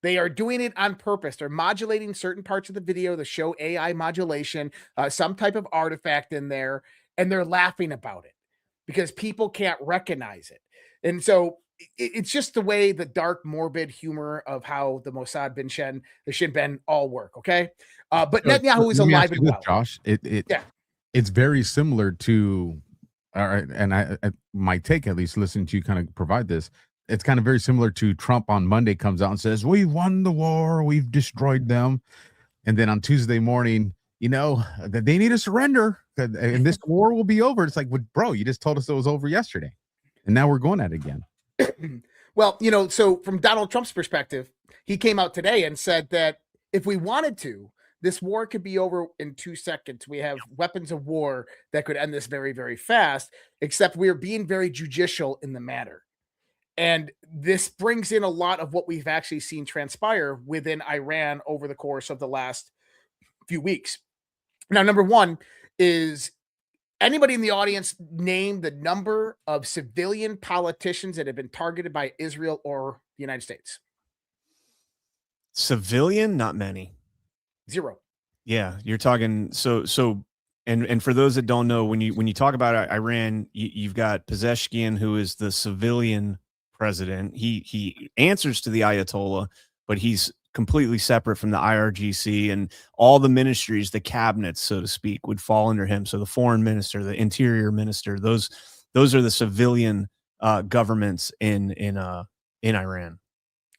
They are doing it on purpose. They're modulating certain parts of the video to show AI modulation, some type of artifact in there, and they're laughing about it because people can't recognize it. And so it's just the way the dark, morbid humor of how the Mossad bin Shin, the Shin Ben all work. Okay. But Netanyahu is alive and well. Josh, it's very similar to, all right, and I my take, at least listening to you kind of provide this, it's kind of very similar to Trump on Monday comes out and says, we won the war, we've destroyed them. And then on Tuesday morning, you know, that they need to surrender and this war will be over. It's like, well, bro, you just told us it was over yesterday. And now we're going at it again. Well, you know, so from Donald Trump's perspective, he came out today and said that if we wanted to, this war could be over in 2 seconds. We have weapons of war that could end this very, very fast, except we're being very judicial in the matter. And this brings in a lot of what we've actually seen transpire within Iran over the course of the last few weeks. Now, number one is anybody in the audience name the number of civilian politicians that have been targeted by Israel or the United States? Civilian, not many. 0. Yeah, you're talking and for those that don't know, when you talk about Iran, you've got Pezeshkian, who is the civilian president. He answers to the Ayatollah, but he's completely separate from the IRGC, and all the ministries, the cabinets, so to speak, would fall under him. So the foreign minister, the interior minister, those are the civilian governments in Iran.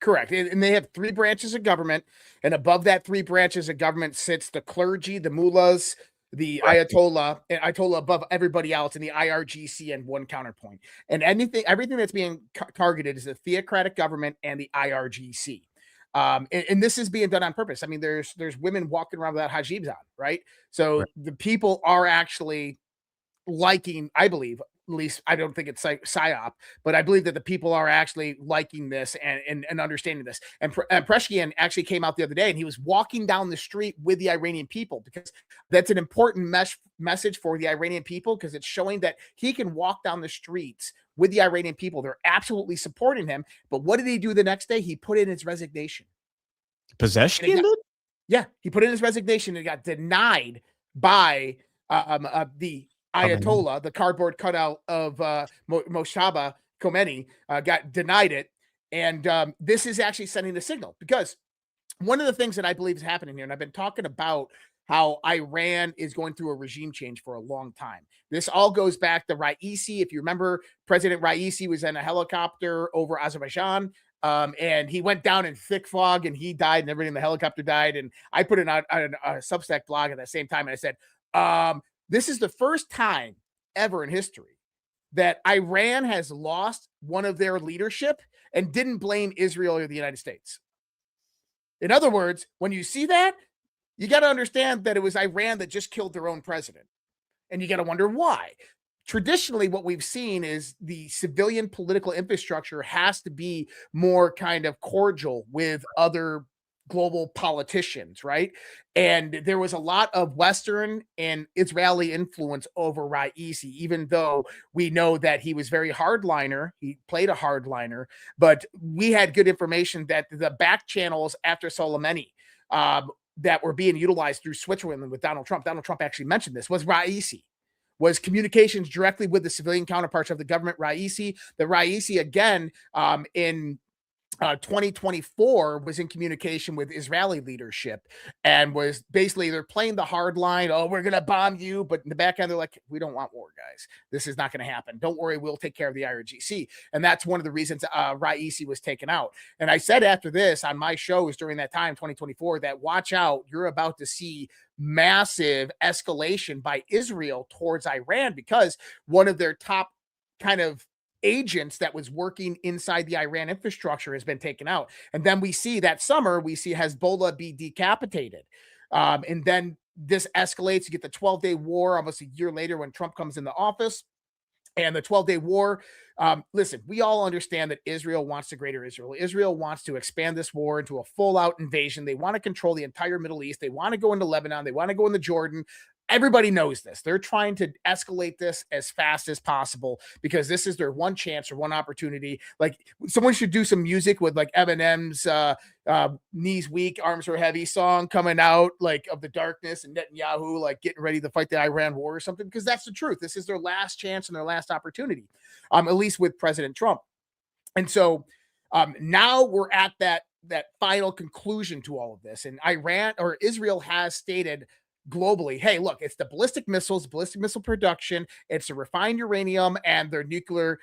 Correct. And they have 3 branches of government, and above that 3 branches of government sits the clergy, the mullahs, the Ayatollah, and Ayatollah above everybody else, and the IRGC and one counterpoint. And everything that's being targeted is the theocratic government and the IRGC. And this is being done on purpose. I mean, there's women walking around without hijabs on, right? So the people are actually liking, I believe, at least I don't think it's psyop, but I believe that the people are actually liking this and understanding this. And Pezeshkian actually came out the other day, and he was walking down the street with the Iranian people, because that's an important message for the Iranian people, because it's showing that he can walk down the streets with the Iranian people. They're absolutely supporting him. But what did he do the next day? He put in his resignation. Pezeshkian did? Yeah, he put in his resignation and got denied by the Ayatollah, the cardboard cutout of Moshtaba Khomeini, got denied it. And this is actually sending a signal, because one of the things that I believe is happening here, and I've been talking about how Iran is going through a regime change for a long time. This all goes back to Raisi. If you remember, President Raisi was in a helicopter over Azerbaijan, and he went down in thick fog and he died and everything. The helicopter died. And I put it on a Substack blog at the same time. And I said, this is the first time ever in history that Iran has lost one of their leadership and didn't blame Israel or the United States. In other words, when you see that, you got to understand that it was Iran that just killed their own president. And you got to wonder why. Traditionally, what we've seen is the civilian political infrastructure has to be more kind of cordial with other global politicians, right? And there was a lot of Western and Israeli influence over Raisi, even though we know that he was very hardliner. He played a hardliner, but we had good information that the back channels after Soleimani that were being utilized through Switzerland with Donald Trump actually mentioned this, was Raisi. Was communications directly with the civilian counterparts of the government, Raisi. The Raisi, again, in 2024 was in communication with Israeli leadership and was basically, they're playing the hard line. Oh, we're going to bomb you. But in the back end, they're like, we don't want war, guys. This is not going to happen. Don't worry. We'll take care of the IRGC. And that's one of the reasons Raisi was taken out. And I said after this on my shows during that time, 2024, that watch out, you're about to see massive escalation by Israel towards Iran, because one of their top kind of agents that was working inside the Iran infrastructure has been taken out. And then we see that summer, we see Hezbollah be decapitated. And then this escalates. You get the 12-day war almost a year later when Trump comes into office. And the 12-day war, listen, we all understand that Israel wants the greater Israel. Israel wants to expand this war into a full-out invasion. They want to control the entire Middle East. They want to go into Lebanon. They want to go into Jordan. Everybody knows this. They're trying to escalate this as fast as possible because this is their one chance or one opportunity. Like, someone should do some music with like Eminem's Knees Weak, Arms Are Heavy song coming out, like, of the darkness, and Netanyahu like getting ready to fight the Iran war or something, because that's the truth. This is their last chance and their last opportunity, at least with President Trump. And so now we're at that final conclusion to all of this. And Israel has stated globally, hey, look, it's the ballistic missile production, it's the refined uranium, and their nuclear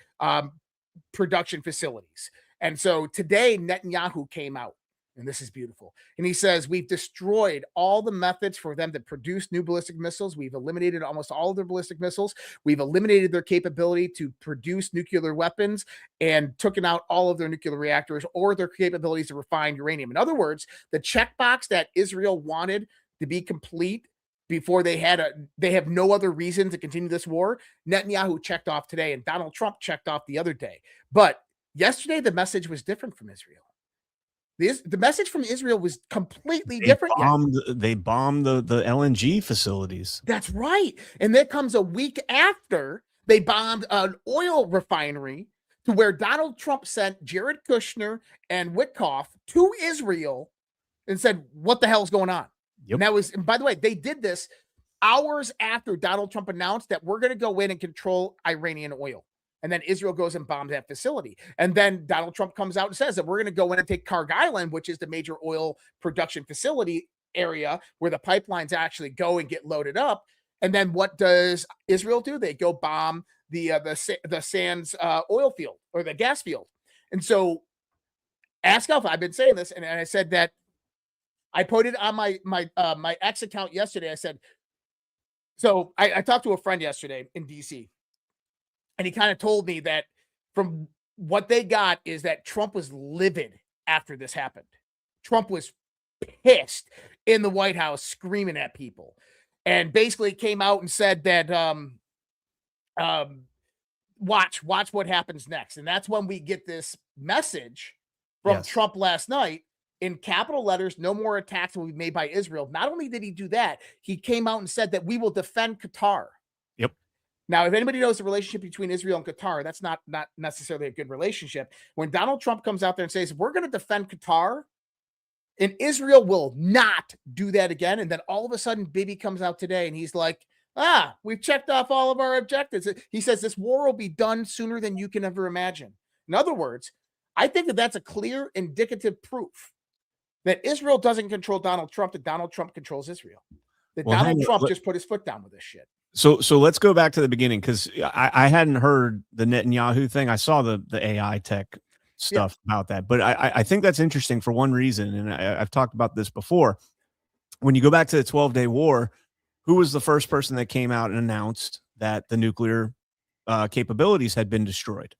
production facilities. And so today, Netanyahu came out, and this is beautiful. And he says, we've destroyed all the methods for them to produce new ballistic missiles. We've eliminated almost all of their ballistic missiles. We've eliminated their capability to produce nuclear weapons and taken out all of their nuclear reactors or their capabilities to refine uranium. In other words, the checkbox that Israel wanted to be complete before they have no other reason to continue this war, Netanyahu checked off today, and Donald Trump checked off the other day. But yesterday, the message was different from Israel. The message from Israel was completely different. They bombed the LNG facilities. That's right. And that comes a week after they bombed an oil refinery, to where Donald Trump sent Jared Kushner and Witkoff to Israel and said, what the hell's going on? Yep. And by the way, they did this hours after Donald Trump announced that we're going to go in and control Iranian oil. And then Israel goes and bombs that facility. And then Donald Trump comes out and says that we're going to go in and take Karg Island, which is the major oil production facility area where the pipelines actually go and get loaded up. And then what does Israel do? They go bomb the Sands oil field, or the gas field. And so Ask Alpha, I've been saying this, and I said that I put it on my X account yesterday. I said, so I talked to a friend yesterday in DC, and he kind of told me that from what they got is that Trump was livid after this happened. Trump was pissed in the White House, screaming at people, and basically came out and said that watch what happens next. And that's when we get this message from Trump last night in capital letters: no more attacks will be made by Israel. Not only did he do that, he came out and said that we will defend Qatar. Yep. Now, if anybody knows the relationship between Israel and Qatar, that's not necessarily a good relationship. When Donald Trump comes out there and says, we're going to defend Qatar, and Israel will not do that again. And then all of a sudden, Bibi comes out today and he's like, we've checked off all of our objectives. He says this war will be done sooner than you can ever imagine. In other words, I think that that's a clear indicative proof that Israel doesn't control Donald Trump, that Donald Trump controls Israel. that Well, Donald hang on. Trump just put his foot down with this shit. So let's go back to the beginning, because I hadn't heard the Netanyahu thing. I saw the AI tech stuff about that, but I think that's interesting for one reason, and I've talked about this before. When you go back to the 12-day war, who was the first person that came out and announced that the nuclear capabilities had been destroyed?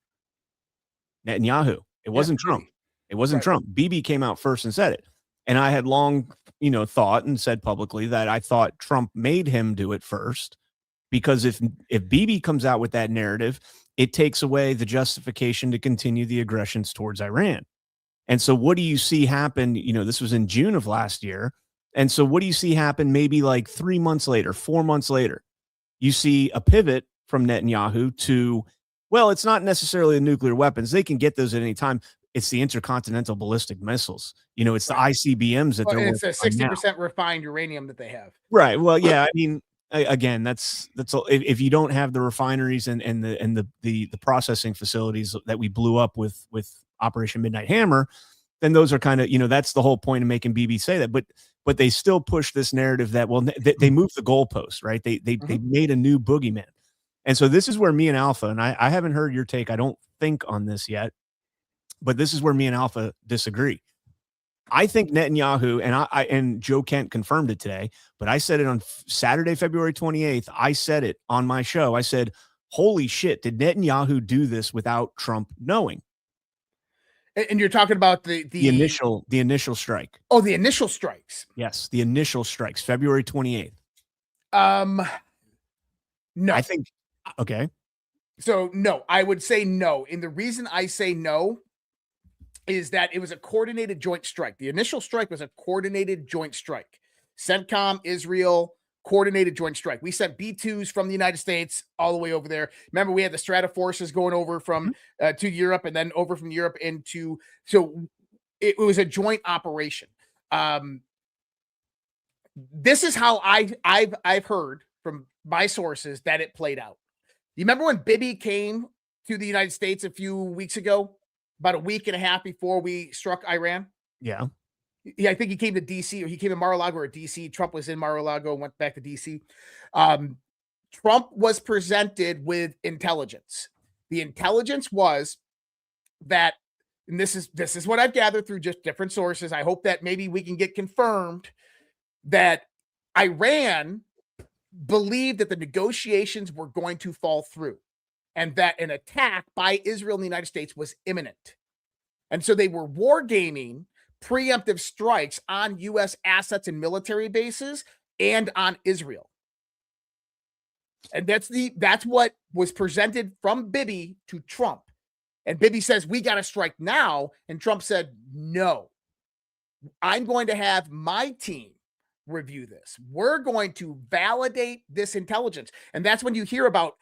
Netanyahu. It wasn't Trump. It wasn't Trump. Bibi came out first and said it. And I had long, thought and said publicly that I thought Trump made him do it first, because if Bibi comes out with that narrative, it takes away the justification to continue the aggressions towards Iran. And so what do you see happen? This was in June of last year. And so what do you see happen maybe like 3 months later, 4 months later? You see a pivot from Netanyahu to, well, it's not necessarily the nuclear weapons. They can get those at any time. It's the intercontinental ballistic missiles. It's the ICBMs that they're It's a 60% refined uranium that they have. Right. Well, yeah. I mean, again, that's if you don't have the refineries and the processing facilities that we blew up with Operation Midnight Hammer, then those are kind of, that's the whole point of making BB say that. But they still push this narrative that, well, they moved the goalpost, right? They made a new boogeyman. And so this is where me and Alpha, and I haven't heard your take, I don't think, on this yet, but this is where me and Alpha disagree. I think Netanyahu, and Joe Kent confirmed it today, but I said it on Saturday, February 28th. I said it on my show. I said, holy shit, did Netanyahu do this without Trump knowing? And you're talking about the initial strike. Oh, the initial strikes. Yes, the initial strikes, February 28th. No. I think, okay. So no, I would say no. And the reason I say no is that it was a coordinated joint strike. The initial strike was a coordinated joint strike. CENTCOM, Israel, coordinated joint strike. We sent B-2s from the United States all the way over there. Remember, we had the strata forces going over from to Europe, and then over from Europe into, so it was a joint operation. This is how I've heard from my sources that it played out. You remember when Bibi came to the United States a few weeks ago, about a week and a half before we struck Iran? Yeah. Yeah, I think he came to DC, or he came to Mar-a-Lago or DC. Trump was in Mar-a-Lago and went back to DC. Trump was presented with intelligence. The intelligence was that, and this is what I've gathered through just different sources. I hope that maybe we can get confirmed that Iran believed that the negotiations were going to fall through, and that an attack by Israel and the United States was imminent. And so they were wargaming preemptive strikes on U.S. assets and military bases and on Israel. And that's what was presented from Bibi to Trump. And Bibi says, we got to strike now. And Trump said, no, I'm going to have my team review this. We're going to validate this intelligence. And that's when you hear about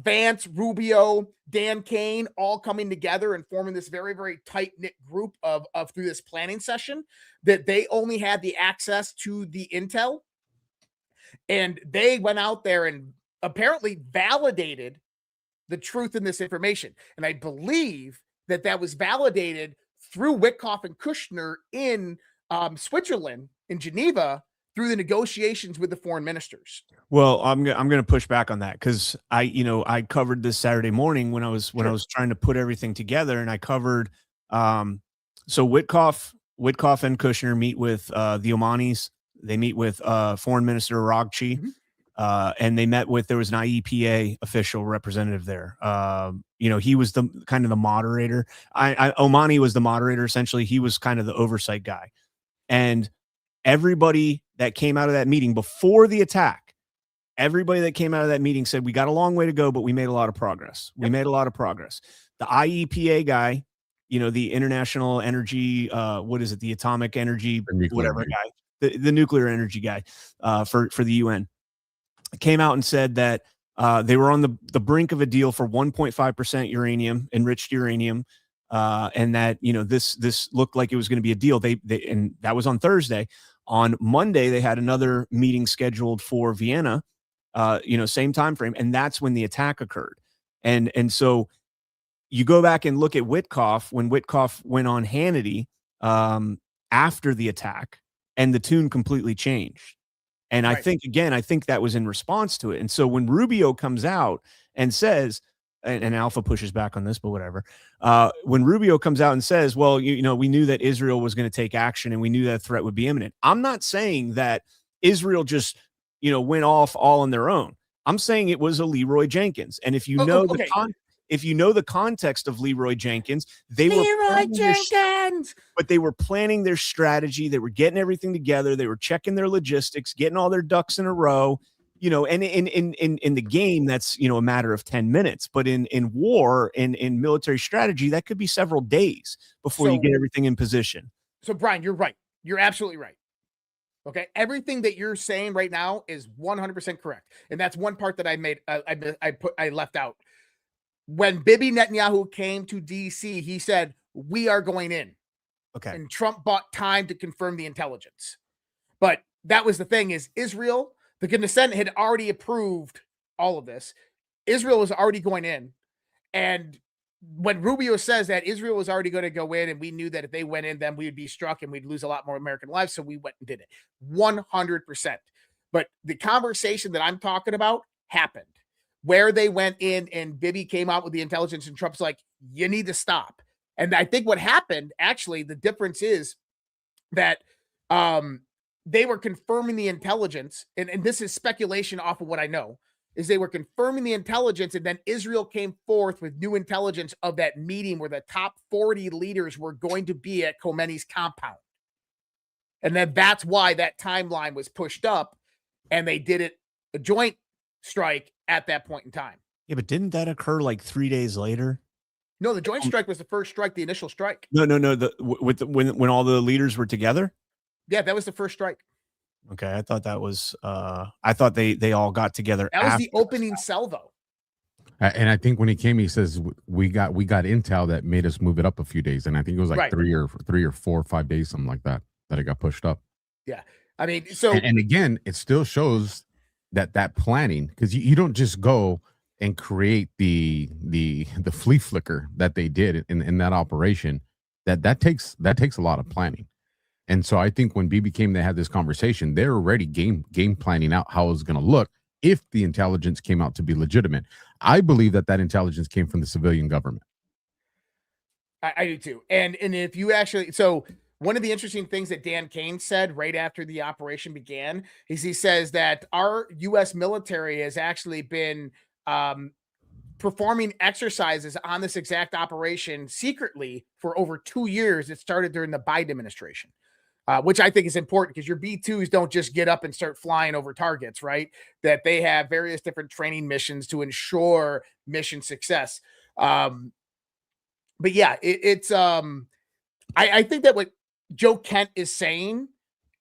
Vance, Rubio, Dan Kane, all coming together and forming this very, very tight-knit group of through this planning session, that they only had the access to the intel. And they went out there and apparently validated the truth in this information. And I believe that was validated through Witkoff and Kushner in Switzerland, in Geneva, through the negotiations with the foreign ministers. Well, I'm going to push back on that, because I covered this Saturday morning when I was trying to put everything together, and I covered so Witkoff and Kushner meet with the Omanis. They meet with Foreign Minister Aragchi, and they met with, there was an IEPA official representative there. He was the kind of the moderator. Omani was the moderator essentially. He was kind of the oversight guy, and everybody that came out of that meeting before the attack, everybody that came out of that meeting said, we got a long way to go, but we made a lot of progress. We made a lot of progress. The IEPA guy, the International Energy, the Atomic Energy, whatever guy, the nuclear energy guy for the UN, came out and said that they were on the brink of a deal for 1.5% uranium, enriched uranium, and that, this looked like it was going to be a deal. And that was on Thursday. On Monday, they had another meeting scheduled for Vienna, same time frame, and that's when the attack occurred. And so you go back and look at Witkoff, when Witkoff went on Hannity after the attack, and the tune completely changed. And I think that was in response to it. And so when Rubio comes out and says, and Alpha pushes back on this, but whatever. When Rubio comes out and says, well, you know, we knew that Israel was going to take action and we knew that threat would be imminent. I'm not saying that Israel just, you know, went off all on their own. I'm saying it was a Leroy Jenkins. And if you know if you know the context of Leroy Jenkins, they were planning their strategy. They were getting everything together. They were checking their logistics, getting all their ducks in a row. You know, and in the game, that's, you know, a matter of 10 minutes. But in war, in military strategy, that could be several days before you get everything in position. So, Brian, you're right. You're absolutely right. Okay, everything that you're saying right now is 100% correct, and that's one part that I made. I left out. When Bibi Netanyahu came to DC, he said, "We are going in." Okay, and Trump bought time to confirm the intelligence. But that was the thing: is Israel, the Senate had already approved all of this. Israel was already going in, and when Rubio says that Israel was already going to go in, and we knew that if they went in, then we would be struck and we'd lose a lot more American lives. So we went and did it 100%. But the conversation that I'm talking about happened where they went in and Bibi came out with the intelligence and Trump's like, you need to stop. And I think what happened, actually, the difference is that they were confirming the intelligence. And this is speculation off of what I know. Is they were confirming the intelligence, and then Israel came forth with new intelligence of that meeting where the top 40 leaders were going to be at Khomeini's compound. And then that's why that timeline was pushed up, and they did it, a joint strike at that point in time. Yeah, but didn't that occur like 3 days later? No, the joint strike was the first strike, the initial strike. No. When all the leaders were together? Yeah, that was the first strike. Okay, I thought that was I thought they all got together. That was the opening salvo. And I think when he came, he says we got intel that made us move it up a few days, and I think it was like 3 or 4 or 5 days, something like that it got pushed up. Yeah, I mean, so and again, it still shows that planning, because you don't just go and create the flea flicker that they did in that operation. That takes a lot of planning. And so I think when Bibi came, they had this conversation. They're already game planning out how it was going to look if the intelligence came out to be legitimate. I believe that intelligence came from the civilian government. I do too. And if you actually, so one of the interesting things that Dan Kane said right after the operation began is he says that our U.S. military has actually been performing exercises on this exact operation secretly for over 2 years. It started during the Biden administration. Which I think is important because your B-2s don't just get up and start flying over targets, right? That they have various different training missions to ensure mission success. But yeah, I think that what Joe Kent is saying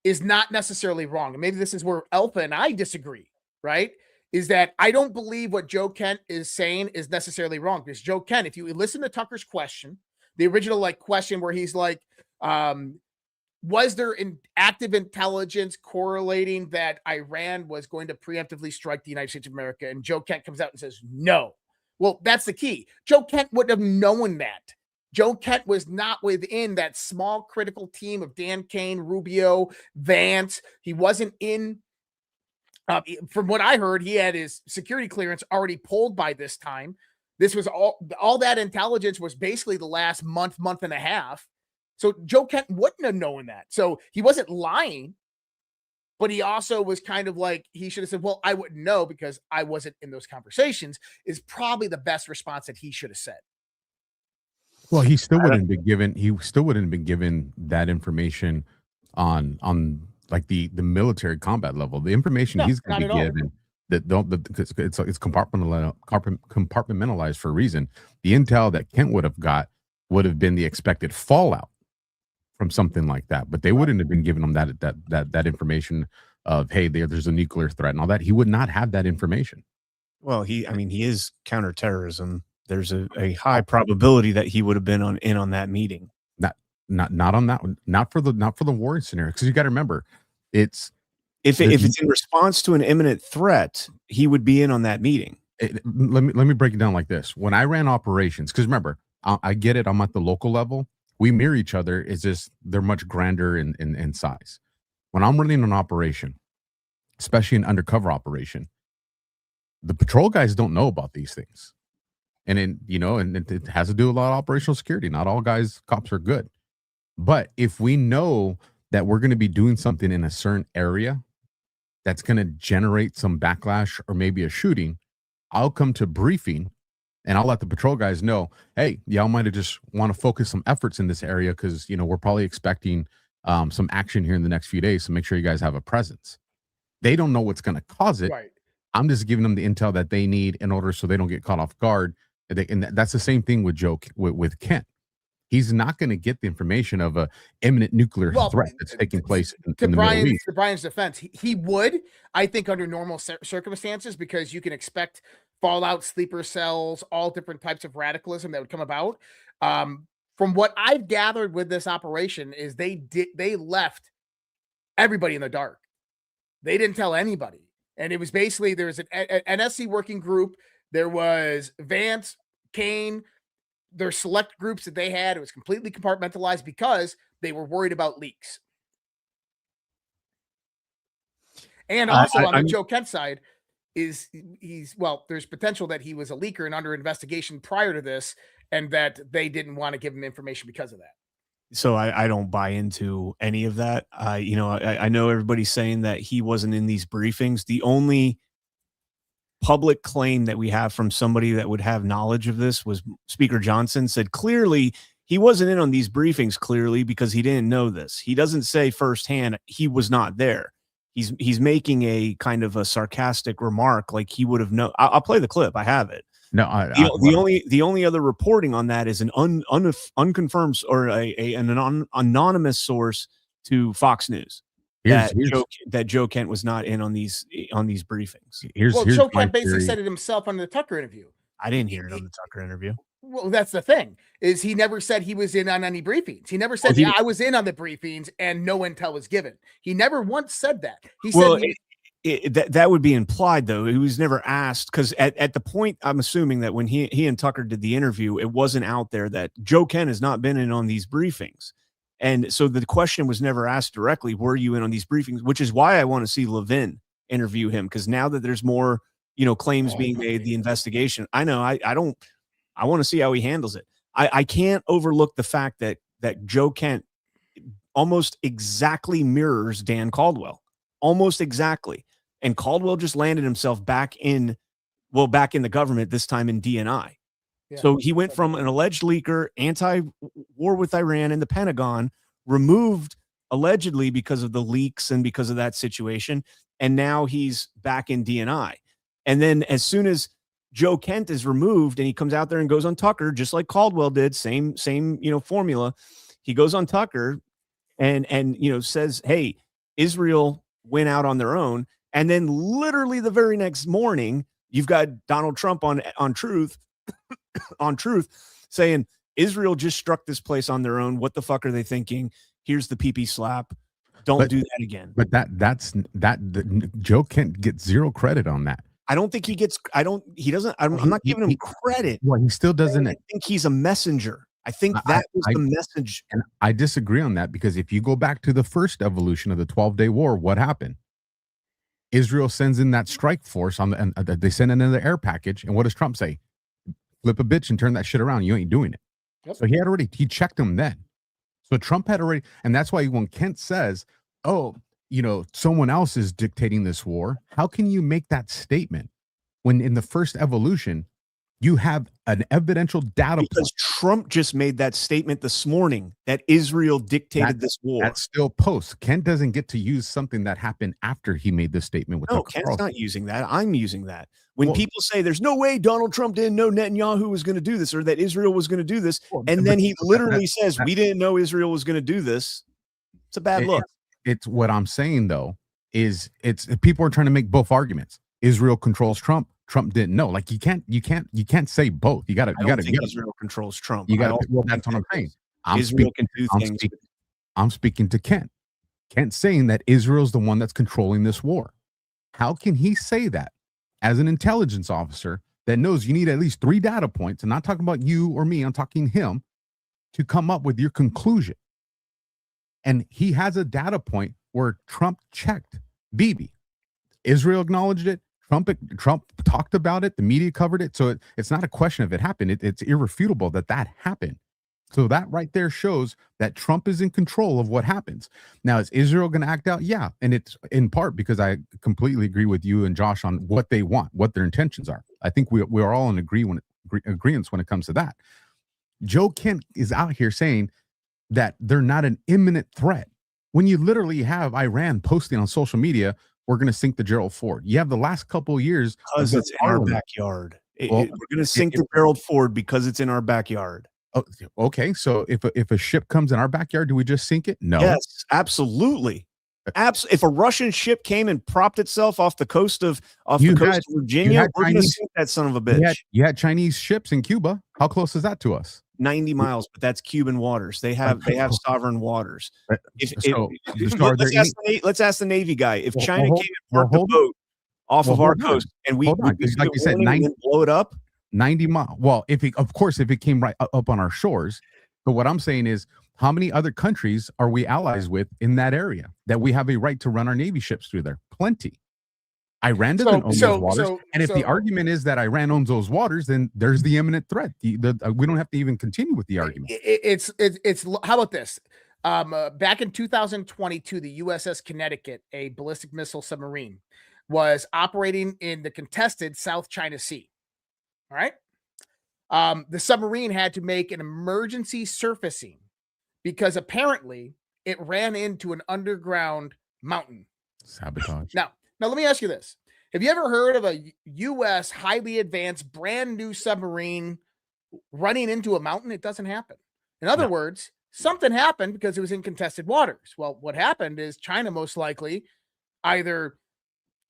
is not necessarily wrong. And maybe this is where Alpha and I disagree, right? Is that I don't believe what Joe Kent is saying is necessarily wrong. Because Joe Kent, if you listen to Tucker's question, the original question where he's like, was there active intelligence correlating that Iran was going to preemptively strike the United States of America? And Joe Kent comes out and says, no. Well, that's the key. Joe Kent would have known that. Joe Kent was not within that small critical team of Dan Kane, Rubio, Vance. He wasn't in, from what I heard, he had his security clearance already pulled by this time. This was all that intelligence was basically the last month and a half. So Joe Kent wouldn't have known that. So he wasn't lying, but he also was kind of like, he should have said, well, I wouldn't know because I wasn't in those conversations, is probably the best response that he should have said. Well, he still wouldn't have been given that information on like the military combat level. The information he's going to be given because it's compartmentalized for a reason. The intel that Kent would have got would have been the expected fallout from something like that, but they wouldn't have been giving him that information of, hey, there's a nuclear threat and all that. He would not have that information. Well, he is counterterrorism. There's a high probability that he would have been on that meeting. Not on that one. Not for the war scenario. Because you got to remember, if it's in response to an imminent threat, he would be in on that meeting. Let me break it down like this. When I ran operations, because remember, I get it. I'm at the local level. We mirror each other. It's just they're much grander in size. When I'm running an operation, especially an undercover operation. The patrol guys don't know about these things. And it has to do with a lot of operational security. Not all cops are good. But if we know that we're going to be doing something in a certain area that's going to generate some backlash or maybe a shooting, I'll come to briefing and I'll let the patrol guys know, hey, y'all might have just want to focus some efforts in this area because, we're probably expecting some action here in the next few days. So make sure you guys have a presence. They don't know what's going to cause it. Right. I'm just giving them the intel that they need in order so they don't get caught off guard. And that's the same thing with with Kent. He's not going to get the information of a imminent nuclear threat that's taking place in the Middle East. To Brian's defense, he would, I think, under normal circumstances, because you can expect fallout, sleeper cells, all different types of radicalism that would come about. From what I've gathered with this operation is they left everybody in the dark. They didn't tell anybody. And it was basically, there was an NSC working group. There was Vance, Kane, their select groups that they had. It was completely compartmentalized because they were worried about leaks. And also on the Joe Kent side there's potential that he was a leaker and under investigation prior to this, and that they didn't want to give him information because of that. So I don't buy into any of that. I know everybody's saying that he wasn't in these briefings. The only public claim that we have from somebody that would have knowledge of this was Speaker Johnson said clearly he wasn't in on these briefings, clearly because he didn't know this. He doesn't say firsthand he was not there. He's making a kind of a sarcastic remark like he would have known. I'll play the clip. I have it. No, the only other reporting on that is an unconfirmed or an anonymous source to Fox News that Joe Kent was not in on these briefings. Joe Kent basically said it himself on the Tucker interview. I didn't hear it on the Tucker interview. Well, that's the thing, is he never said he was in on any briefings. He never said, I was in on the briefings and no intel was given. He never once said that. He said that would be implied, though. He was never asked, because at the point, I'm assuming that when he and Tucker did the interview, it wasn't out there that Joe Kent has not been in on these briefings. And so the question was never asked directly, were you in on these briefings? Which is why I want to see Levin interview him, because now that there's more, claims being made, the investigation, I know I want to see how he handles it. I can't overlook the fact that Joe Kent almost exactly mirrors Dan Caldwell, almost exactly. And Caldwell just landed himself back in the government, this time in DNI. Yeah. So he went from an alleged leaker, anti-war with Iran in the Pentagon, removed allegedly because of the leaks and because of that situation. And now he's back in DNI. And then as soon as Joe Kent is removed and he comes out there and goes on Tucker, just like Caldwell did, same formula. He goes on Tucker and says, hey, Israel went out on their own. And then literally the very next morning, you've got Donald Trump on Truth saying Israel just struck this place on their own. What the fuck are they thinking? Here's the pee-pee slap. Don't do that again. But Joe Kent gets zero credit on that. I don't think he doesn't. I'm not giving him credit. Well, he still doesn't. I think he's a messenger. I think that was the message. And I disagree on that, because if you go back to the first evolution of the 12-day war, what happened? Israel sends in that strike force they send in the air package. And what does Trump say? Flip a bitch and turn that shit around. You ain't doing it. Yep. So he checked him then. So Trump had already, and that's why when Kent says, oh, someone else is dictating this war, how can you make that statement when in the first evolution you have an evidential data point? Because Trump just made that statement this morning that Israel dictated this war. That's still post. Kent doesn't get to use something that happened after he made this statement. No, Kent's not using that. I'm using that. When people say there's no way Donald Trump didn't know Netanyahu was going to do this or that Israel was going to do this, and then he literally says we didn't know Israel was going to do this, it's a bad look. It's what I'm saying, though, is people are trying to make both arguments. Israel controls Trump. Trump didn't know. Like you can't say both. You got to. Israel controls Trump. You got to. Well, that's what I'm saying. I'm speaking to Kent. Kent's saying that Israel's the one that's controlling this war. How can he say that as an intelligence officer that knows you need at least 3 data points? I'm not talking about you or me. I'm talking him to come up with your conclusion. And he has a data point where Trump checked Bibi, Israel acknowledged it. Trump talked about it. The media covered it. So it's not a question of it happened. It's irrefutable that happened. So that right there shows that Trump is in control of what happens. Now, is Israel going to act out? Yeah. And it's in part because I completely agree with you and Josh on what they want, what their intentions are. I think we are all in agreement when it comes to that. Joe Kent is out here saying that they're not an imminent threat. When you literally have Iran posting on social media, we're going to sink the Gerald Ford. You have the last couple of years. Because it's in our backyard. We're going to sink the Gerald Ford because it's in our backyard. Oh, okay. So if a ship comes in our backyard, do we just sink it? No. Yes, absolutely. If a Russian ship came and propped itself off the coast of Virginia, we're going to sink that son of a bitch. You had Chinese ships in Cuba. How close is that to us? 90 miles, but that's Cuban waters. They have sovereign waters. Let's ask the Navy guy. If China came and parked the boat off of our coast and we like you said, blow it up, 90 miles. Well, if it came right up on our shores. But what I'm saying is, how many other countries are we allies with in that area that we have a right to run our Navy ships through there? Plenty. Iran doesn't own those waters. And if the argument is that Iran owns those waters, then there's the imminent threat. We don't have to even continue with the argument. It's how about this? Back in 2022, the USS Connecticut, a ballistic missile submarine, was operating in the contested South China Sea. All right. The submarine had to make an emergency surfacing because apparently it ran into an underground mountain. Sabotage. Now, let me ask you this. Have you ever heard of a U.S. highly advanced, brand new submarine running into a mountain? It doesn't happen. In other words, something happened because it was in contested waters. Well, what happened is China most likely either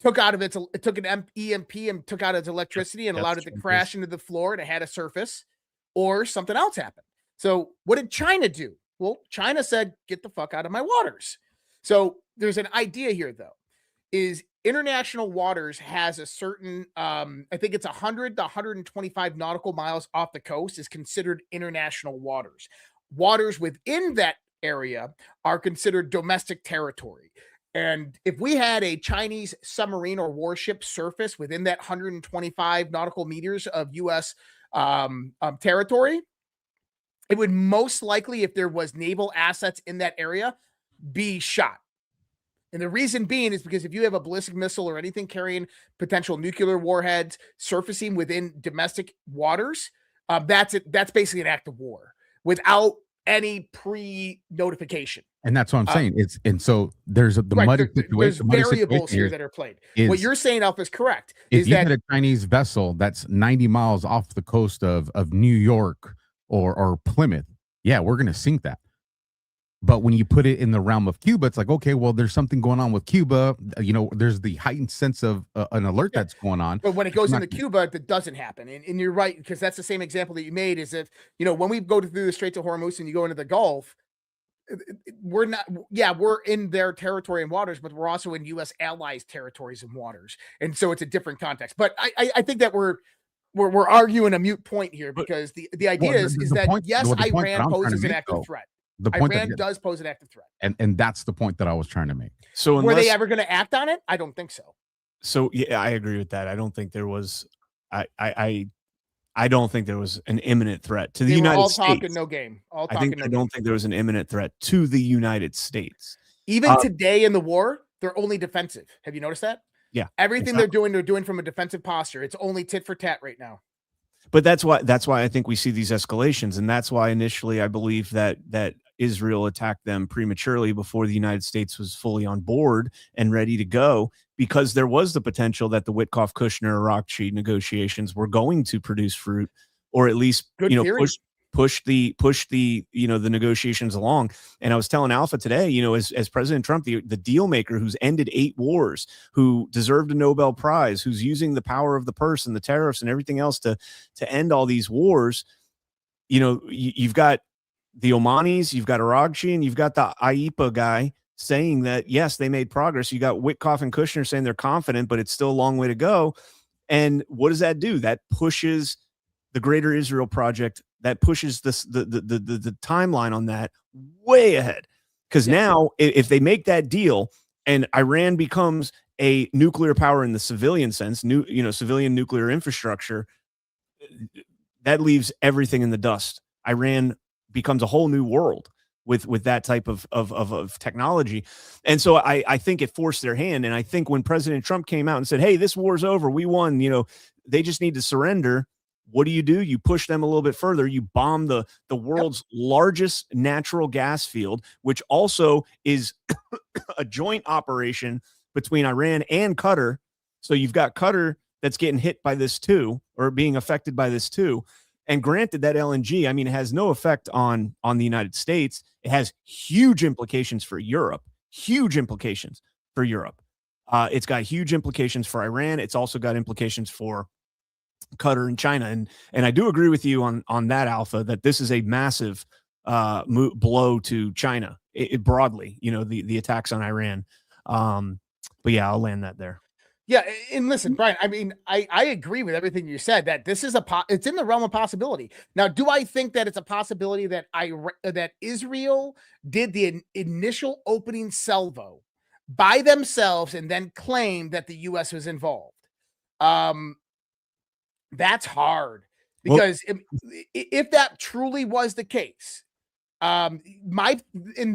took an EMP and took out its electricity and allowed it to crash into the floor and it had a surface, or something else happened. So what did China do? Well, China said, get the fuck out of my waters. So there's an idea here, though, is international waters has a certain, I think it's 100 to 125 nautical miles off the coast is considered international waters. Waters within that area are considered domestic territory. And if we had a Chinese submarine or warship surface within that 125 nautical meters of U.S. Territory, it would most likely, if there was naval assets in that area, be shot. And the reason being is because if you have a ballistic missile or anything carrying potential nuclear warheads surfacing within domestic waters, that's it. That's basically an act of war without any pre-notification. And that's what I'm saying. So there's muddy situation. There's variables here that are played. What you're saying, Alpha, is correct. If you had a Chinese vessel that's 90 miles off the coast of New York or Plymouth, yeah, we're going to sink that. But when you put it in the realm of Cuba, it's like, okay, well, there's something going on with Cuba. There's the heightened sense of an alert that's going on. But when it goes into Cuba, that doesn't happen. And you're right, because that's the same example that you made is if, when we go through the Strait of Hormuz and you go into the Gulf, we're in their territory and waters, but we're also in U.S. allies' territories and waters. And so it's a different context. But I think that we're arguing a mute point here because the idea is that, yes, Iran poses an active threat. Iran does pose an active threat. And that's the point that I was trying to make. So were they ever going to act on it? I don't think so. So yeah, I agree with that. I don't think there was I don't think there was an imminent threat to the United States. All talk and no game. I don't think there was an imminent threat to the United States. Even today in the war, they're only defensive. Have you noticed that? Yeah. Everything they're doing from a defensive posture. It's only tit for tat right now. But that's why I think we see these escalations, and that's why initially I believe that Israel attacked them prematurely before the United States was fully on board and ready to go, because there was the potential that the Witkoff-Kushner-Arakci negotiations were going to produce fruit, or at least push the the negotiations along. And I was telling Alpha today, as President Trump, the deal maker who's ended 8 wars, who deserved a Nobel Prize, who's using the power of the purse and the tariffs and everything else to end all these wars. You've got the Omanis, you've got Arakci, and you've got the IEPA guy saying that, yes, they made progress. You got Witkoff and Kushner saying they're confident, but it's still a long way to go. And what does that do? That pushes the Greater Israel Project, that pushes the timeline on that way ahead. Because now if they make that deal and Iran becomes a nuclear power in the civilian sense, civilian nuclear infrastructure, that leaves everything in the dust. Iran becomes a whole new world with that type of technology. And so I think it forced their hand. And I think when President Trump came out and said, hey, this war's over, we won, they just need to surrender. What do? You push them a little bit further. You bomb the world's largest natural gas field, which also is a joint operation between Iran and Qatar. So you've got Qatar that's getting hit by this too, or being affected by this too. And granted, that LNG, I mean, it has no effect on the United States. It has huge implications for Europe. Huge implications for Europe. It's got huge implications for Iran. It's also got implications for Qatar and China. And I do agree with you on that, Alpha, that this is a massive blow to China broadly. The attacks on Iran. But yeah, I'll land that there. Yeah, and listen, Brian, I mean, I agree with everything you said, that this is it's in the realm of possibility. Now, do I think that it's a possibility that that Israel did the initial opening salvo by themselves and then claimed that the U.S. was involved? That's hard, because if that truly was the case, and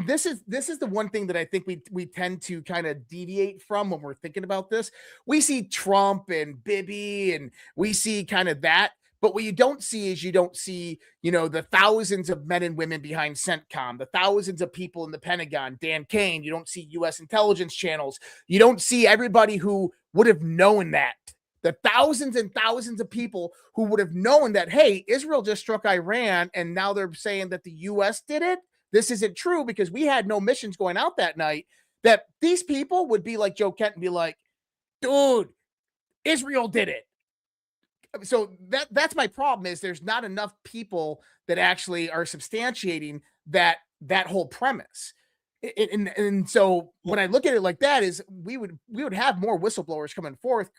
this is the one thing that I think we tend to kind of deviate from when we're thinking about this. We see Trump and Bibi, and we see kind of that, but what you don't see is the thousands of men and women behind CENTCOM, the thousands of people in the Pentagon, Dan Kane. You don't see U.S. intelligence channels. You don't see everybody who would have known that. The thousands and thousands of people who would have known that, hey, Israel just struck Iran, and now they're saying that the U.S. did it. This isn't true because we had no missions going out that night. That these people would be like Joe Kent and be like, dude, Israel did it. So that's my problem, is there's not enough people that actually are substantiating that whole premise. And so when I look at it like that, is we would have more whistleblowers coming forth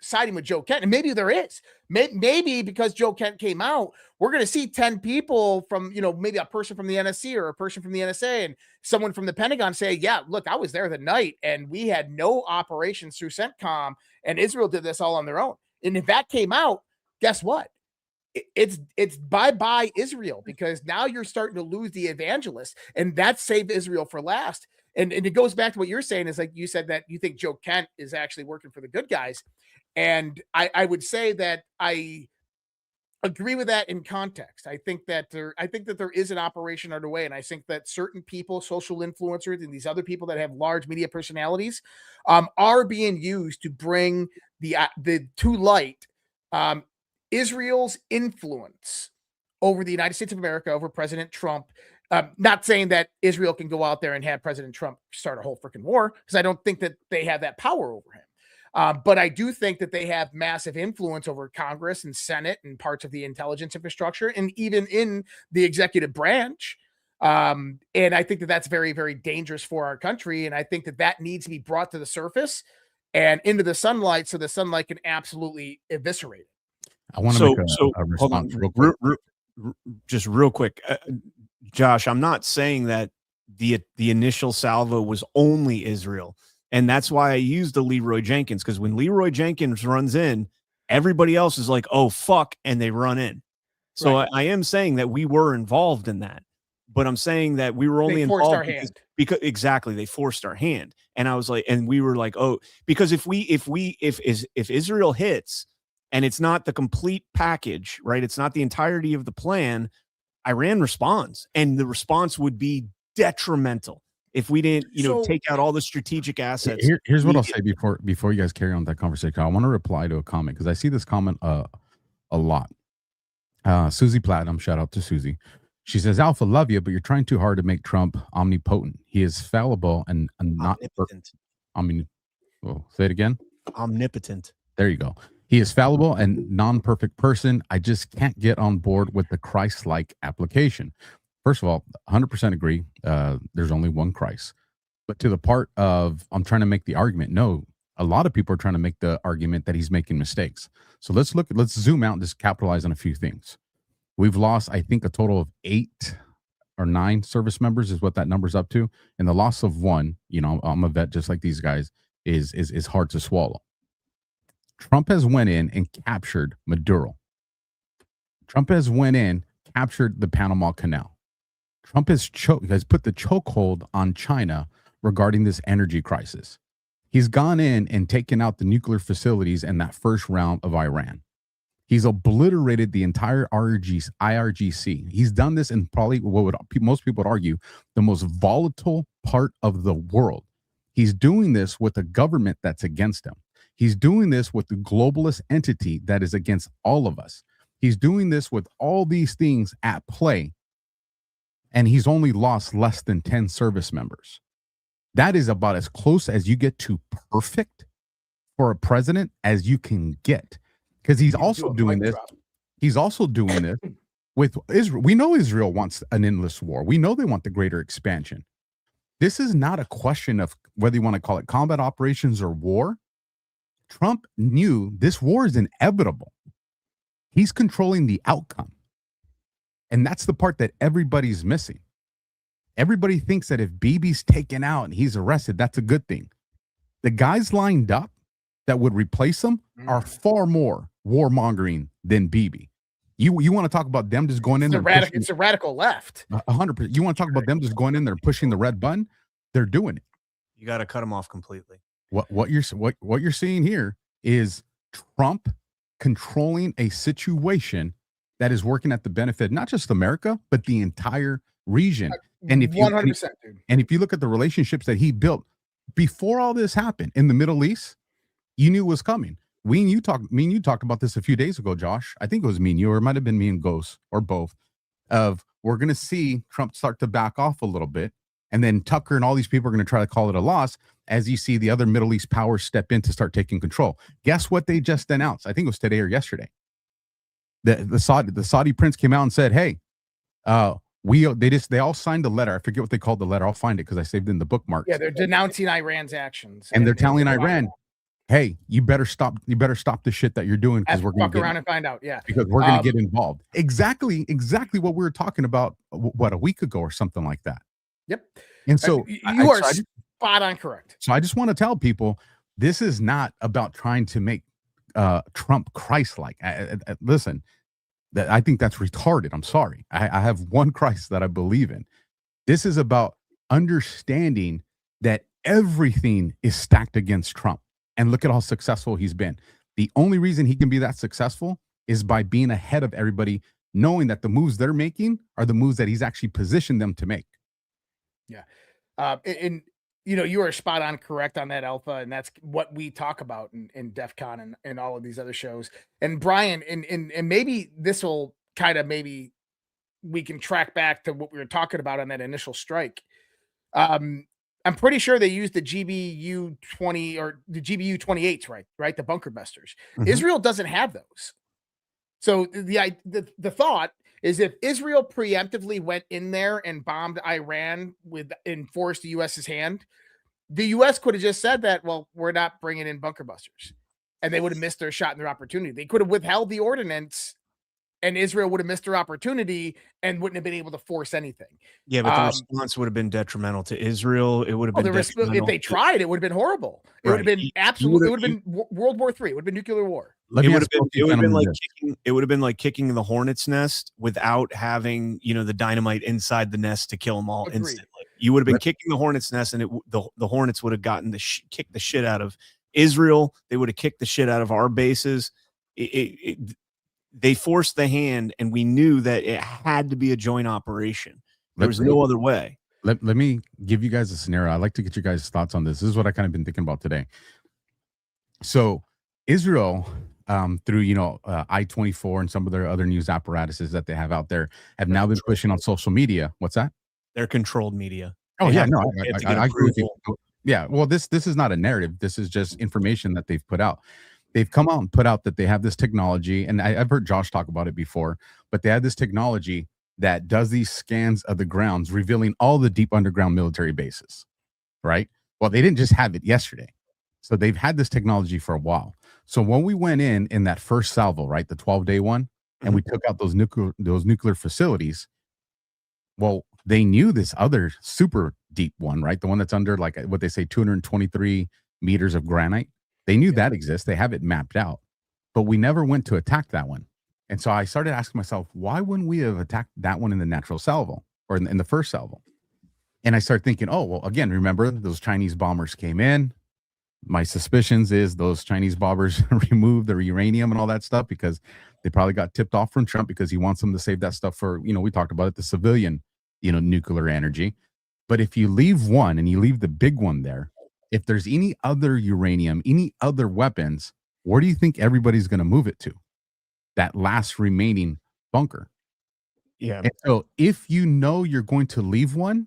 siding with Joe Kent. And maybe there is. Maybe because Joe Kent came out, we're going to see 10 people from, maybe a person from the NSC or a person from the NSA and someone from the Pentagon say, yeah, look, I was there the night and we had no operations through CENTCOM and Israel did this all on their own. And if that came out, guess what? It's bye-bye Israel, because now you're starting to lose the evangelists, and that's save Israel for last. And it goes back to what you're saying, is like you said that you think Joe Kent is actually working for the good guys. And I would say that I agree with that in context. I think that there is an operation underway, and I think that certain people, social influencers, and these other people that have large media personalities, are being used to bring to light Israel's influence over the United States of America, over President Trump. Not saying that Israel can go out there and have President Trump start a whole freaking war, because I don't think that they have that power over him. But I do think that they have massive influence over Congress and Senate and parts of the intelligence infrastructure, and even in the executive branch. And I think that that's very, very dangerous for our country. And I think that needs to be brought to the surface and into the sunlight, so the sunlight can absolutely eviscerate it. I want to make a response real quick. Just real quick. Josh, I'm not saying that the initial salvo was only Israel. And that's why I used the Leroy Jenkins, because when Leroy Jenkins runs in, everybody else is like, oh, fuck, and they run in. So right. I am saying that we were involved in that, but I'm saying that we were only involved because exactly, they forced our hand. And I was like, and we were like, oh, because if Israel hits and it's not the complete package, right? It's not the entirety of the plan, Iran responds, and the response would be detrimental if we didn't, take out all the strategic assets. Here's what I'll say before you guys carry on that conversation. I want to reply to a comment, because I see this comment a lot. Susie Platinum, shout out to Susie. She says, Alpha, love you, but you're trying too hard to make Trump omnipotent. He is fallible and not omnipotent. Say it again. Omnipotent. There you go. He is fallible and non-perfect person. I just can't get on board with the Christ-like application. First of all, 100% agree. There's only one Christ. But to the part of I'm trying to make the argument, no, a lot of people are trying to make the argument that he's making mistakes. So let's zoom out and just capitalize on a few things. We've lost, I think, a total of 8 or 9 service members is what that number's up to. And the loss of one, I'm a vet just like these guys, is hard to swallow. Trump has went in and captured Maduro. Trump has went in, captured the Panama Canal. Trump has put the chokehold on China regarding this energy crisis. He's gone in and taken out the nuclear facilities in that first round of Iran. He's obliterated the entire IRGC. He's done this in probably most people would argue the most volatile part of the world. He's doing this with a government that's against him. He's doing this with the globalist entity that is against all of us. He's doing this with all these things at play, and he's only lost less than 10 service members. That is about as close as you get to perfect for a president as you can get. Because he's also doing this. He's also doing this with Israel. We know Israel wants an endless war. We know they want the greater expansion. This is not a question of whether you want to call it combat operations or war. Trump knew this war is inevitable. He's controlling the outcome. And that's the part that everybody's missing. Everybody thinks that if Bibi's taken out and he's arrested, that's a good thing. The guys lined up that would replace him are far more warmongering than Bibi. You want to talk about them just going in there? It's a radical left. 100%. You want to talk about them just going in there pushing the red button? They're doing it. You got to cut them off completely. What you're seeing here is Trump controlling a situation that is working at the benefit not just America but the entire region. And if you 100%, dude. And if you look at the relationships that he built before all this happened in the Middle East, you knew it was coming. Me and you talked about this a few days ago, Josh. I think it was me and you, or it might have been me and Ghost, or both. Of we're going to see Trump start to back off a little bit, and then Tucker and all these people are going to try to call it a loss as you see the other Middle East powers step in to start taking control. Guess what they just announced? I think it was today or yesterday. The Saudi prince came out and said, "Hey, they all signed a letter. I forget what they called the letter. I'll find it because I saved it in the bookmarks. Yeah, they're denouncing Iran's actions, and they're telling Iran, hey, you better stop the shit that you're doing because we're going to fuck around and find out. Yeah, because we're going to get involved. Exactly what we were talking about a week ago or something like that. Yep. And so you are spot on correct. So I just want to tell people this is not about trying to make Trump Christ-like. Listen, I think that's retarded. I'm sorry. I have one Christ that I believe in. This is about understanding that everything is stacked against Trump. And look at how successful he's been. The only reason he can be that successful is by being ahead of everybody, knowing that the moves they're making are the moves that he's actually positioned them to make. Yeah. And you are spot on correct on that, Alpha. And that's what we talk about in DEF CON and all of these other shows. And Brian, and maybe this will kind of, maybe we can track back to what we were talking about on that initial strike. I'm pretty sure they used the GBU 20 or the GBU 28s, right? The bunker busters. Mm-hmm. Israel doesn't have those. So the thought is if Israel preemptively went in there and bombed Iran and forced the U.S.'s hand, the U.S. could have just said that, well, we're not bringing in bunker busters. And they would have missed their shot and their opportunity. They could have withheld the ordinance and Israel would have missed their opportunity and wouldn't have been able to force anything. Yeah, but the response would have been detrimental to Israel. It would have been if they tried, it would have been horrible. It would have been absolutely. It would have been World War III. It would have been nuclear war. It would have been like kicking the hornet's nest without having the dynamite inside the nest to kill them all instantly. You would have been kicking the hornet's nest, and the hornets would have gotten kicked the shit out of Israel. They would have kicked the shit out of our bases. They forced the hand, and we knew that it had to be a joint operation. There was no other way. Let me give you guys a scenario. I'd like to get you guys' thoughts on this. This is what I kind of been thinking about today. So Israel, through I-24 and some of their other news apparatuses that they have out there, have now been pushing on social media. What's that? They're controlled media. Oh yeah, no, I agree with you. Yeah, well, this is not a narrative. This is just information that they've put out. They've come out and put out that they have this technology, and I've heard Josh talk about it before, but they have this technology that does these scans of the grounds, revealing all the deep underground military bases, right? Well, they didn't just have it yesterday. So they've had this technology for a while. So when we went in that first salvo, right, the 12-day one, and we took out those nuclear facilities, well, they knew this other super deep one, right? The one that's under, like what they say, 223 meters of granite. They knew that exists. They have it mapped out, but we never went to attack that one. And so I started asking myself, why wouldn't we have attacked that one in the natural salvo or in the first salvo? And I started thinking, oh, well, again, remember those Chinese bombers came in. My suspicions is those Chinese bombers removed the uranium and all that stuff because they probably got tipped off from Trump because he wants them to save that stuff for, we talked about it, the civilian, nuclear energy. But if you leave one and you leave the big one there, if there's any other uranium, any other weapons, where do you think everybody's going to move it to? That last remaining bunker. Yeah. And so if you're going to leave one,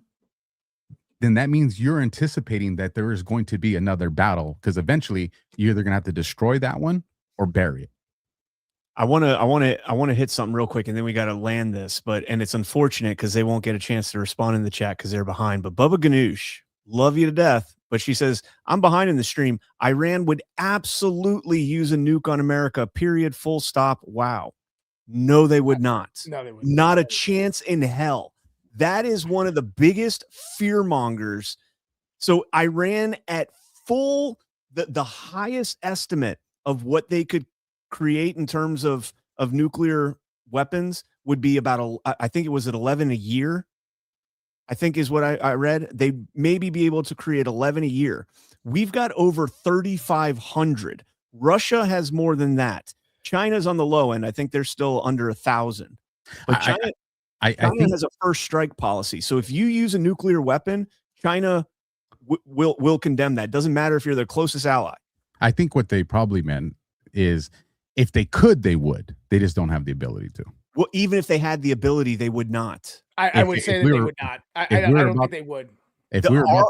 then that means you're anticipating that there is going to be another battle because eventually you're either going to have to destroy that one or bury it. I want to hit something real quick and then we got to land this, and it's unfortunate because they won't get a chance to respond in the chat because they're behind. But Bubba Ganoush, love you to death. But she says, I'm behind in the stream. Iran would absolutely use a nuke on America, period, full stop. Wow. No, they would not. No, they would not a chance in hell. That is one of the biggest fear mongers. So Iran at full, the highest estimate of what they could create in terms of nuclear weapons would be about, I think it was at 11 a year. I think is what I read. They maybe be able to create 11 a year. We've got over 3,500. Russia has more than that. China's on the low end. I think they're still under 1,000. But China think has a first strike policy. So if you use a nuclear weapon, China will condemn that. Doesn't matter if you're their closest ally. I think what they probably meant is if they could, they would. They just don't have the ability to. Well, even if they had the ability, they would not. I would say that they would not. I don't think they would.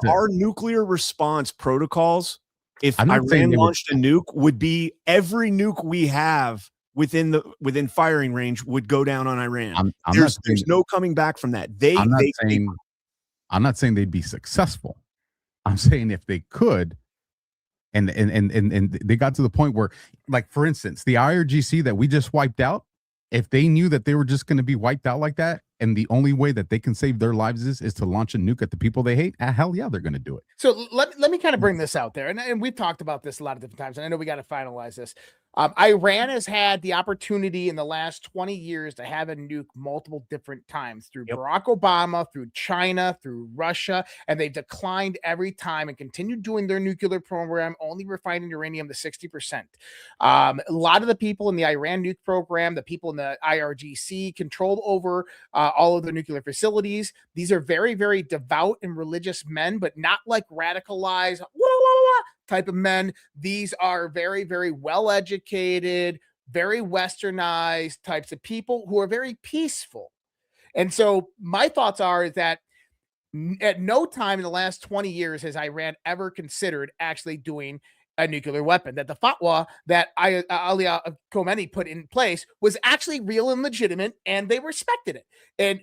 Our nuclear response protocols, if Iran launched a nuke, would be every nuke we have within firing range would go down on Iran. There's no coming back from that. I'm not saying they'd be successful. I'm saying if they could, and they got to the point where, like, for instance, the IRGC that we just wiped out, if they knew that they were just going to be wiped out like that, and the only way that they can save their lives is to launch a nuke at the people they hate, hell yeah, they're going to do it. So let me kind of bring this out there. And we've talked about this a lot of different times, and I know we got to finalize this. Iran has had the opportunity in the last 20 years to have a nuke multiple different times through Barack Obama, through China, through Russia, and they've declined every time and continued doing their nuclear program, only refining uranium to 60%. A lot of the people in the Iran nuke program, the people in the IRGC control over all of their nuclear facilities. These are very, very devout and religious men, but not like radicalized type of men. These are very, very well-educated, very westernized types of people who are very peaceful. And so my thoughts are that at no time in the last 20 years has Iran ever considered actually doing a nuclear weapon, that the fatwa that Ali Khamenei put in place was actually real and legitimate, and they respected it.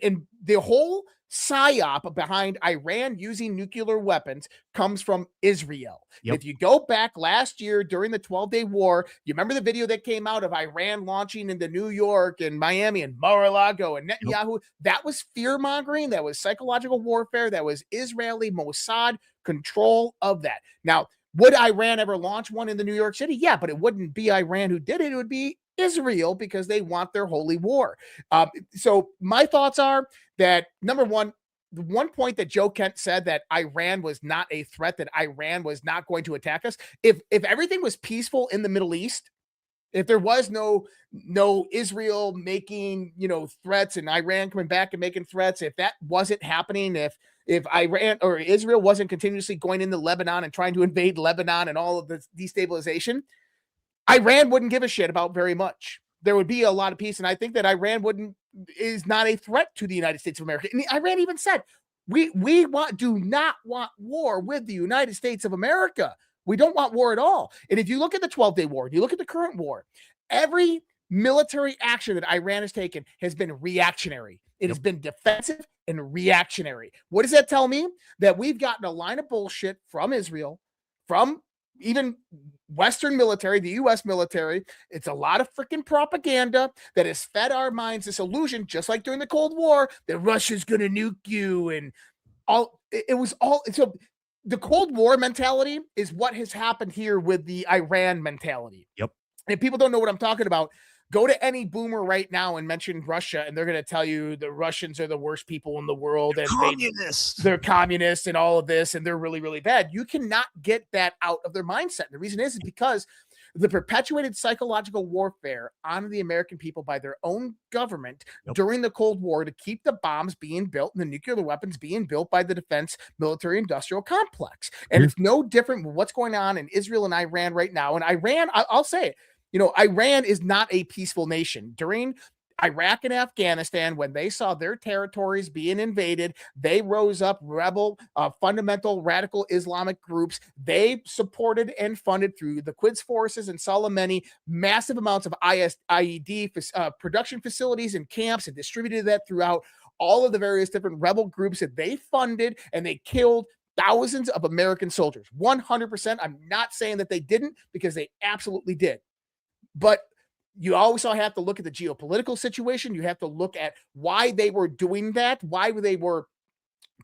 And the whole psyop behind Iran using nuclear weapons comes from Israel. Yep. If you go back last year during the 12-day war, you remember the video that came out of Iran launching into New York and Miami and Mar-a-Lago and Netanyahu? Yep. That was fear-mongering. That was psychological warfare. That was Israeli Mossad control of that. Now, would Iran ever launch one in the New York City? Yeah, but it wouldn't be Iran who did it. It would be Israel because they want their holy war. So my thoughts are that, number one, the one point that Joe Kent said that Iran was not a threat, that Iran was not going to attack us. If everything was peaceful in the Middle East, if there was no Israel making, threats and Iran coming back and making threats, if that wasn't happening, if Iran or Israel wasn't continuously going into Lebanon and trying to invade Lebanon and all of the destabilization, Iran wouldn't give a shit about very much. There would be a lot of peace. And I think that Iran is not a threat to the United States of America. And Iran even said, we do not want war with the United States of America. We don't want war at all. And if you look at the 12-day war, if you look at the current war, every military action that Iran has taken has been reactionary. It has been defensive and reactionary. What does that tell me? That we've gotten a line of bullshit from Israel, from even Western military, the U.S. military. It's a lot of freaking propaganda that has fed our minds this illusion, just like during the Cold War, that Russia's going to nuke you and all. It was all. So the Cold War mentality is what has happened here with the Iran mentality. Yep. And if people don't know what I'm talking about, go to any boomer right now and mention Russia, and they're going to tell you the Russians are the worst people in the world, and they're communists and all of this, and they're really, really bad. You cannot get that out of their mindset. And the reason is because the perpetuated psychological warfare on the American people by their own government during the Cold War to keep the bombs being built and the nuclear weapons being built by the defense military industrial complex. And it's no different with what's going on in Israel and Iran right now. And Iran, I'll say it, Iran is not a peaceful nation. During Iraq and Afghanistan, when they saw their territories being invaded, they rose up rebel, fundamental radical Islamic groups. They supported and funded through the Quds forces and Soleimani massive amounts of IED production facilities and camps, and distributed that throughout all of the various different rebel groups that they funded, and they killed thousands of American soldiers. 100%. I'm not saying that they didn't, because they absolutely did. But you also have to look at the geopolitical situation. You have to look at why they were doing that, why they were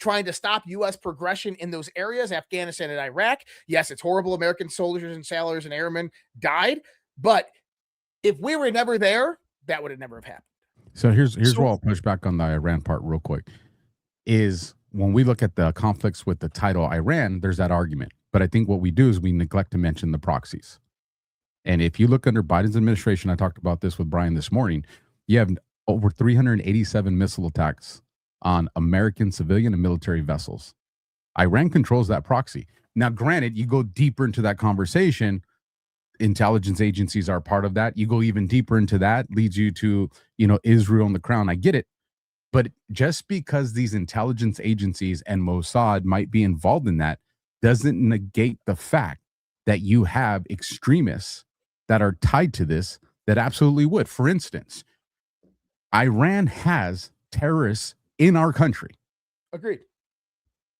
trying to stop U.S. progression in those areas, Afghanistan and Iraq. Yes, it's horrible. American soldiers and sailors and airmen died. But if we were never there, that would have never have happened. So here's where I'll push back on the Iran part real quick. Is when we look at the conflicts with the title Iran, there's that argument. But I think what we do is we neglect to mention the proxies. And if you look under Biden's administration, I talked about this with Brian this morning, you have over 387 missile attacks on American civilian and military vessels. Iran controls that proxy. Now, granted, you go deeper into that conversation, intelligence agencies are part of that. You go even deeper into that, leads you to, Israel and the crown. I get it. But just because these intelligence agencies and Mossad might be involved in that doesn't negate the fact that you have extremists that are tied to this that absolutely would. For instance, Iran has terrorists in our country. Agreed.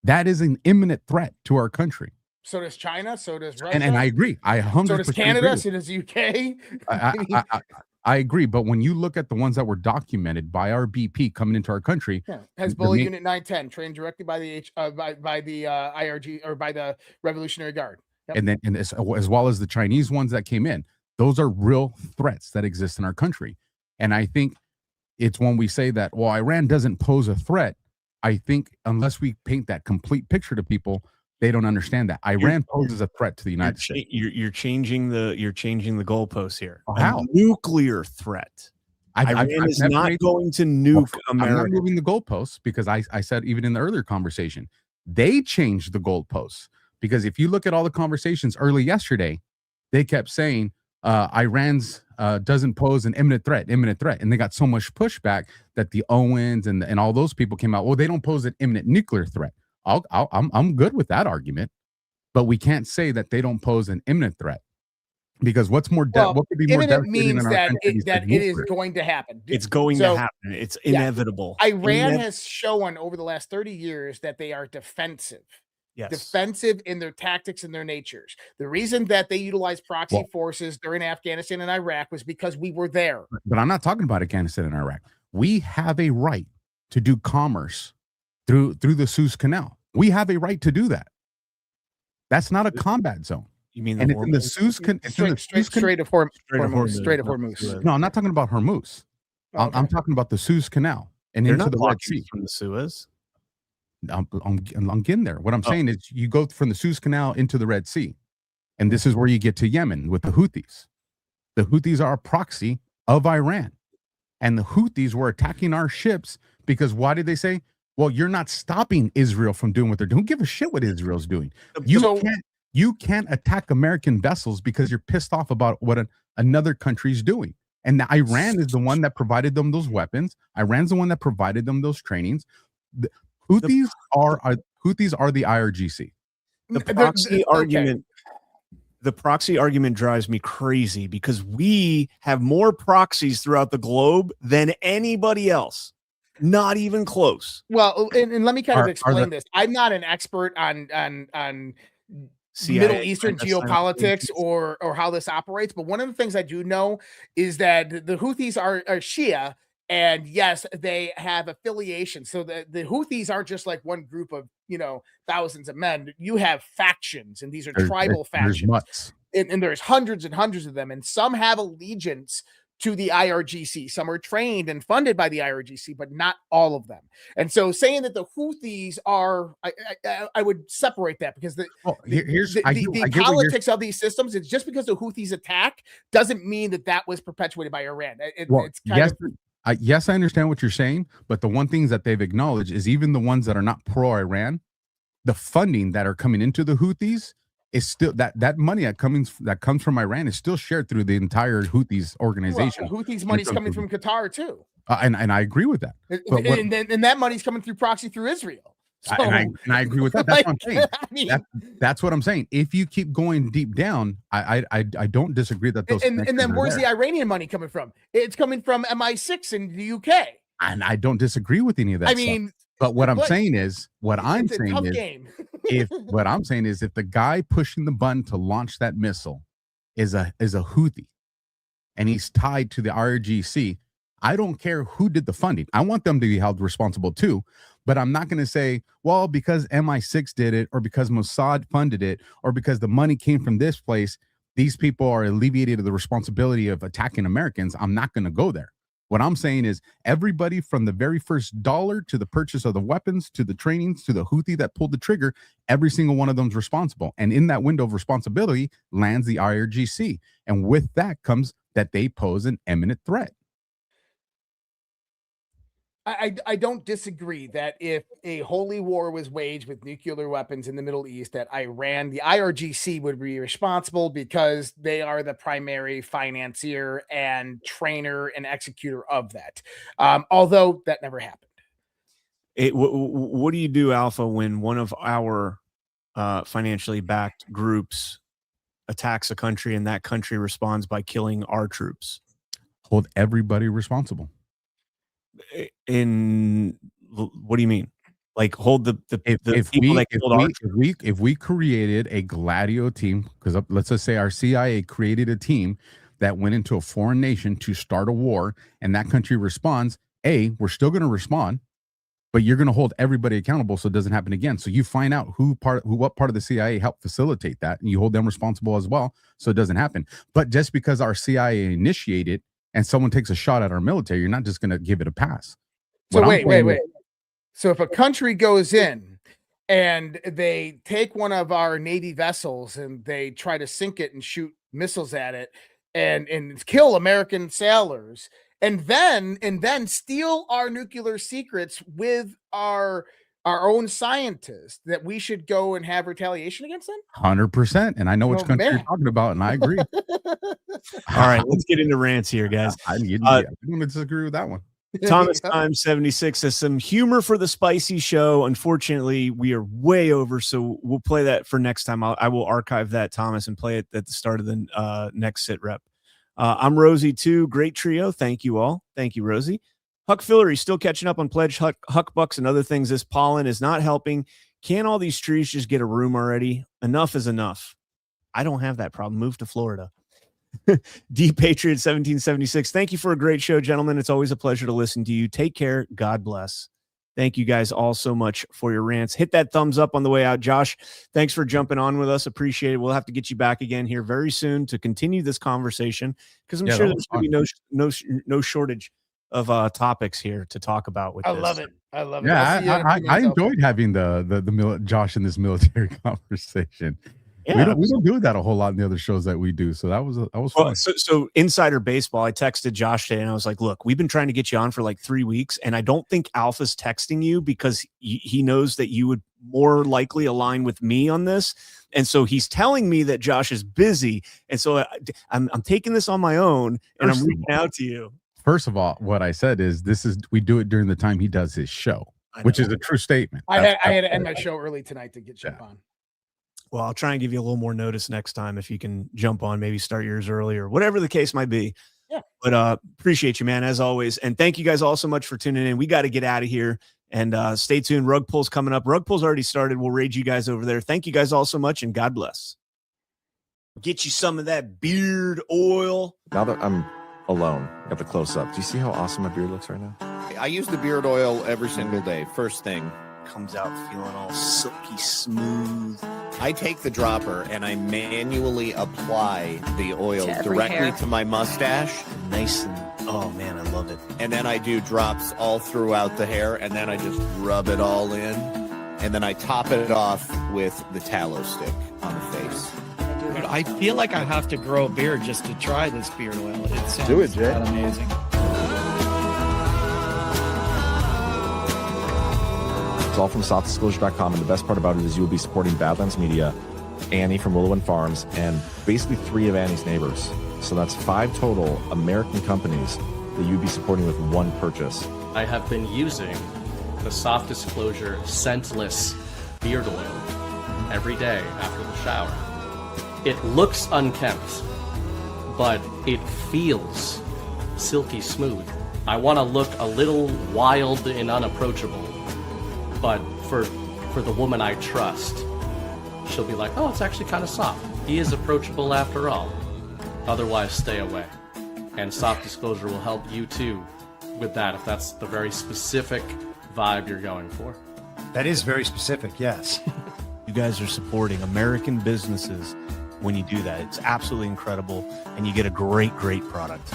That is an imminent threat to our country. So does China. So does Russia. And I agree. I 100% So does Canada. agree. So does UK. I agree. But when you look at the ones that were documented by our BP coming into our country, Hezbollah Unit 910, trained directly by the IRG or by the Revolutionary Guard. Yep. And then as well as the Chinese ones that came in, those are real threats that exist in our country. And I think it's when we say that, well, Iran doesn't pose a threat. I think unless we paint that complete picture to people, they don't understand that Iran poses a threat to the United States. You're changing the goalposts here. How? A nuclear threat. Iran is not going to nuke America. I'm not moving the goalposts, because I said even in the earlier conversation, they changed the goalposts. Because if you look at all the conversations early yesterday, they kept saying Iran's doesn't pose an imminent threat, and they got so much pushback that the Owens and all those people came out. Well, they don't pose an imminent nuclear threat. I'm good with that argument, but we can't say that they don't pose an imminent threat, because what could be more imminent means that it is going to happen. It's going to happen. It's inevitable. Iran has shown over the last 30 years that they are defensive. Yes. Defensive in their tactics and their natures. The reason that they utilized proxy forces during Afghanistan and Iraq was because we were there. But I'm not talking about Afghanistan and Iraq. We have a right to do commerce through the Suez Canal. We have a right to do that. That's not a combat zone. You mean and it's in the Suez Canal? Strait of Hormuz. No, I'm not talking about Hormuz. Okay. I'm talking about the Suez Canal and into the Red Sea. From the Suez. I'm getting there. What I'm saying is you go from the Suez Canal into the Red Sea, and this is where you get to Yemen with the Houthis. The Houthis are a proxy of Iran, and the Houthis were attacking our ships because why did they say? Well, you're not stopping Israel from doing what they're doing. Don't give a shit what Israel's doing. You can't attack American vessels because you're pissed off about what another country's doing. And Iran is the one that provided them those weapons. Iran's the one that provided them those trainings. Houthis are the IRGC. The proxy argument. The proxy argument drives me crazy because we have more proxies throughout the globe than anybody else. Not even close. Well, and let me kind of explain this. I'm not an expert on Middle Eastern geopolitics or how this operates, but one of the things I do know is that the Houthis are Shia, And yes, they have affiliations. So the Houthis aren't just like one group of, thousands of men. You have factions, and these are tribal factions. And there's hundreds and hundreds of them. And some have allegiance to the IRGC. Some are trained and funded by the IRGC, but not all of them. And so saying that the Houthis are, I would separate that, because the politics of these systems, it's just because the Houthis attack doesn't mean that was perpetuated by Iran. It's kind of... Yes, I understand what you're saying, but the one thing that they've acknowledged is even the ones that are not pro-Iran, the funding that are coming into the Houthis is still that money that comes from Iran is still shared through the entire Houthis organization. Well, Houthis money's coming from Qatar too, and I agree with that. And that money's coming through Proxy through Israel. So, and I agree with that. That's what I'm saying. That's what I'm saying. If you keep going deep down, I don't disagree that those. And then where's the Iranian money coming from? It's coming from MI6 in the UK. And I don't disagree with any of that. But what I'm saying is, if the guy pushing the button to launch that missile is a Houthi, and he's tied to the IRGC, I don't care who did the funding. I want them to be held responsible too. But I'm not going to say, well, because MI6 did it, or because Mossad funded it, or because the money came from this place, these people are alleviated of the responsibility of attacking Americans. I'm not going to go there. What I'm saying is everybody from the very first dollar to the purchase of the weapons, to the trainings, to the Houthi that pulled the trigger, every single one of them is responsible. And in that window of responsibility lands the IRGC. And with that comes that they pose an imminent threat. I don't disagree that if a holy war was waged with nuclear weapons in the Middle East, that Iran, the IRGC, would be responsible, because they are the primary financier and trainer and executor of that. Although that never happened. What do you do, Alpha, when one of our financially backed groups attacks a country and that country responds by killing our troops? Hold everybody responsible. What do you mean? Like hold the if we created a Gladio team, because let's just say our CIA created a team that went into a foreign nation to start a war, and that country responds, we're still going to respond, but you're going to hold everybody accountable so it doesn't happen again. So you find out what part of the CIA helped facilitate that, and you hold them responsible as well so it doesn't happen. But just because our CIA initiated and someone takes a shot at our military, you're not just going to give it a pass. So wait. So if a country goes in and they take one of our Navy vessels and they try to sink it and shoot missiles at it and kill American sailors, and then steal our nuclear secrets with our own scientists, that we should go and have retaliation against them? 100%. And I know which country you're talking about, and I agree. All right, let's get into rants here, guys. I don't disagree with that one. Thomas Time 76 says, some humor for the spicy show. Unfortunately, we are way over, so we'll play that for next time. I will archive that, Thomas, and play it at the start of the next SITREP. I'm Rosie too. Great trio. Thank you all. Thank you, Rosie. Huck Fillery still catching up on pledge Huck bucks and other things. This pollen is not helping. Can all these trees just get a room already? Enough is enough. I don't have that problem. Move to Florida. D Patriot 1776. Thank you for a great show, gentlemen. It's always a pleasure to listen to you. Take care. God bless. Thank you guys all so much for your rants. Hit that thumbs up on the way out. Josh, thanks for jumping on with us. Appreciate it. We'll have to get you back again here very soon to continue this conversation, because I'm sure there's going to be no shortage of topics here to talk about with this. I love it. Yeah, I enjoyed having the Josh in this military conversation. Yeah. We don't do that a whole lot in the other shows that we do. So that was fun. So insider baseball, I texted Josh today and I was like, look, we've been trying to get you on for like 3 weeks. And I don't think Alpha's texting you because he knows that you would more likely align with me on this. And so he's telling me that Josh is busy. And so I'm taking this on my own and I'm reaching out to you. First of all, what I said is we do it during the time he does his show, which is a true statement. I had to end my show early tonight to get you on. Well, I'll try and give you a little more notice next time if you can jump on, maybe start yours early or whatever the case might be. Yeah. But appreciate you, man, as always. And thank you guys all so much for tuning in. We got to get out of here and stay tuned. Rug Pull's coming up. Rug Pull's already started. We'll raid you guys over there. Thank you guys all so much, and God bless. Get you some of that beard oil. Now that I'm alone at the close-up. Do you see how awesome my beard looks right now? I use the beard oil every single day, first thing. Comes out feeling all silky smooth. I take the dropper and I manually apply the oil To every directly hair. to my mustache. Nice and, oh man, I love it. And then I do drops all throughout the hair, and then I just rub it all in. And then I top it off with the tallow stick on the face. But I feel like I have to grow a beard just to try this beard oil. It sounds Do it, Jay. amazing. It's all from softdisclosure.com, and the best part about it is you will be supporting Badlands Media, Annie from Willow and Farms, and basically 3 of Annie's neighbors. So that's 5 total American companies that you'd be supporting with one purchase. I have been using the Soft Disclosure scentless beard oil every day after the shower. It looks unkempt, but it feels silky smooth. I want to look a little wild and unapproachable, but for the woman I trust, she'll be like, oh, it's actually kind of soft. He is approachable after all. Otherwise, stay away. And Soft Disclosure will help you too with that if that's the very specific vibe you're going for. That is very specific, yes. You guys are supporting American businesses when you do that. It's absolutely incredible, and you get a great, great product.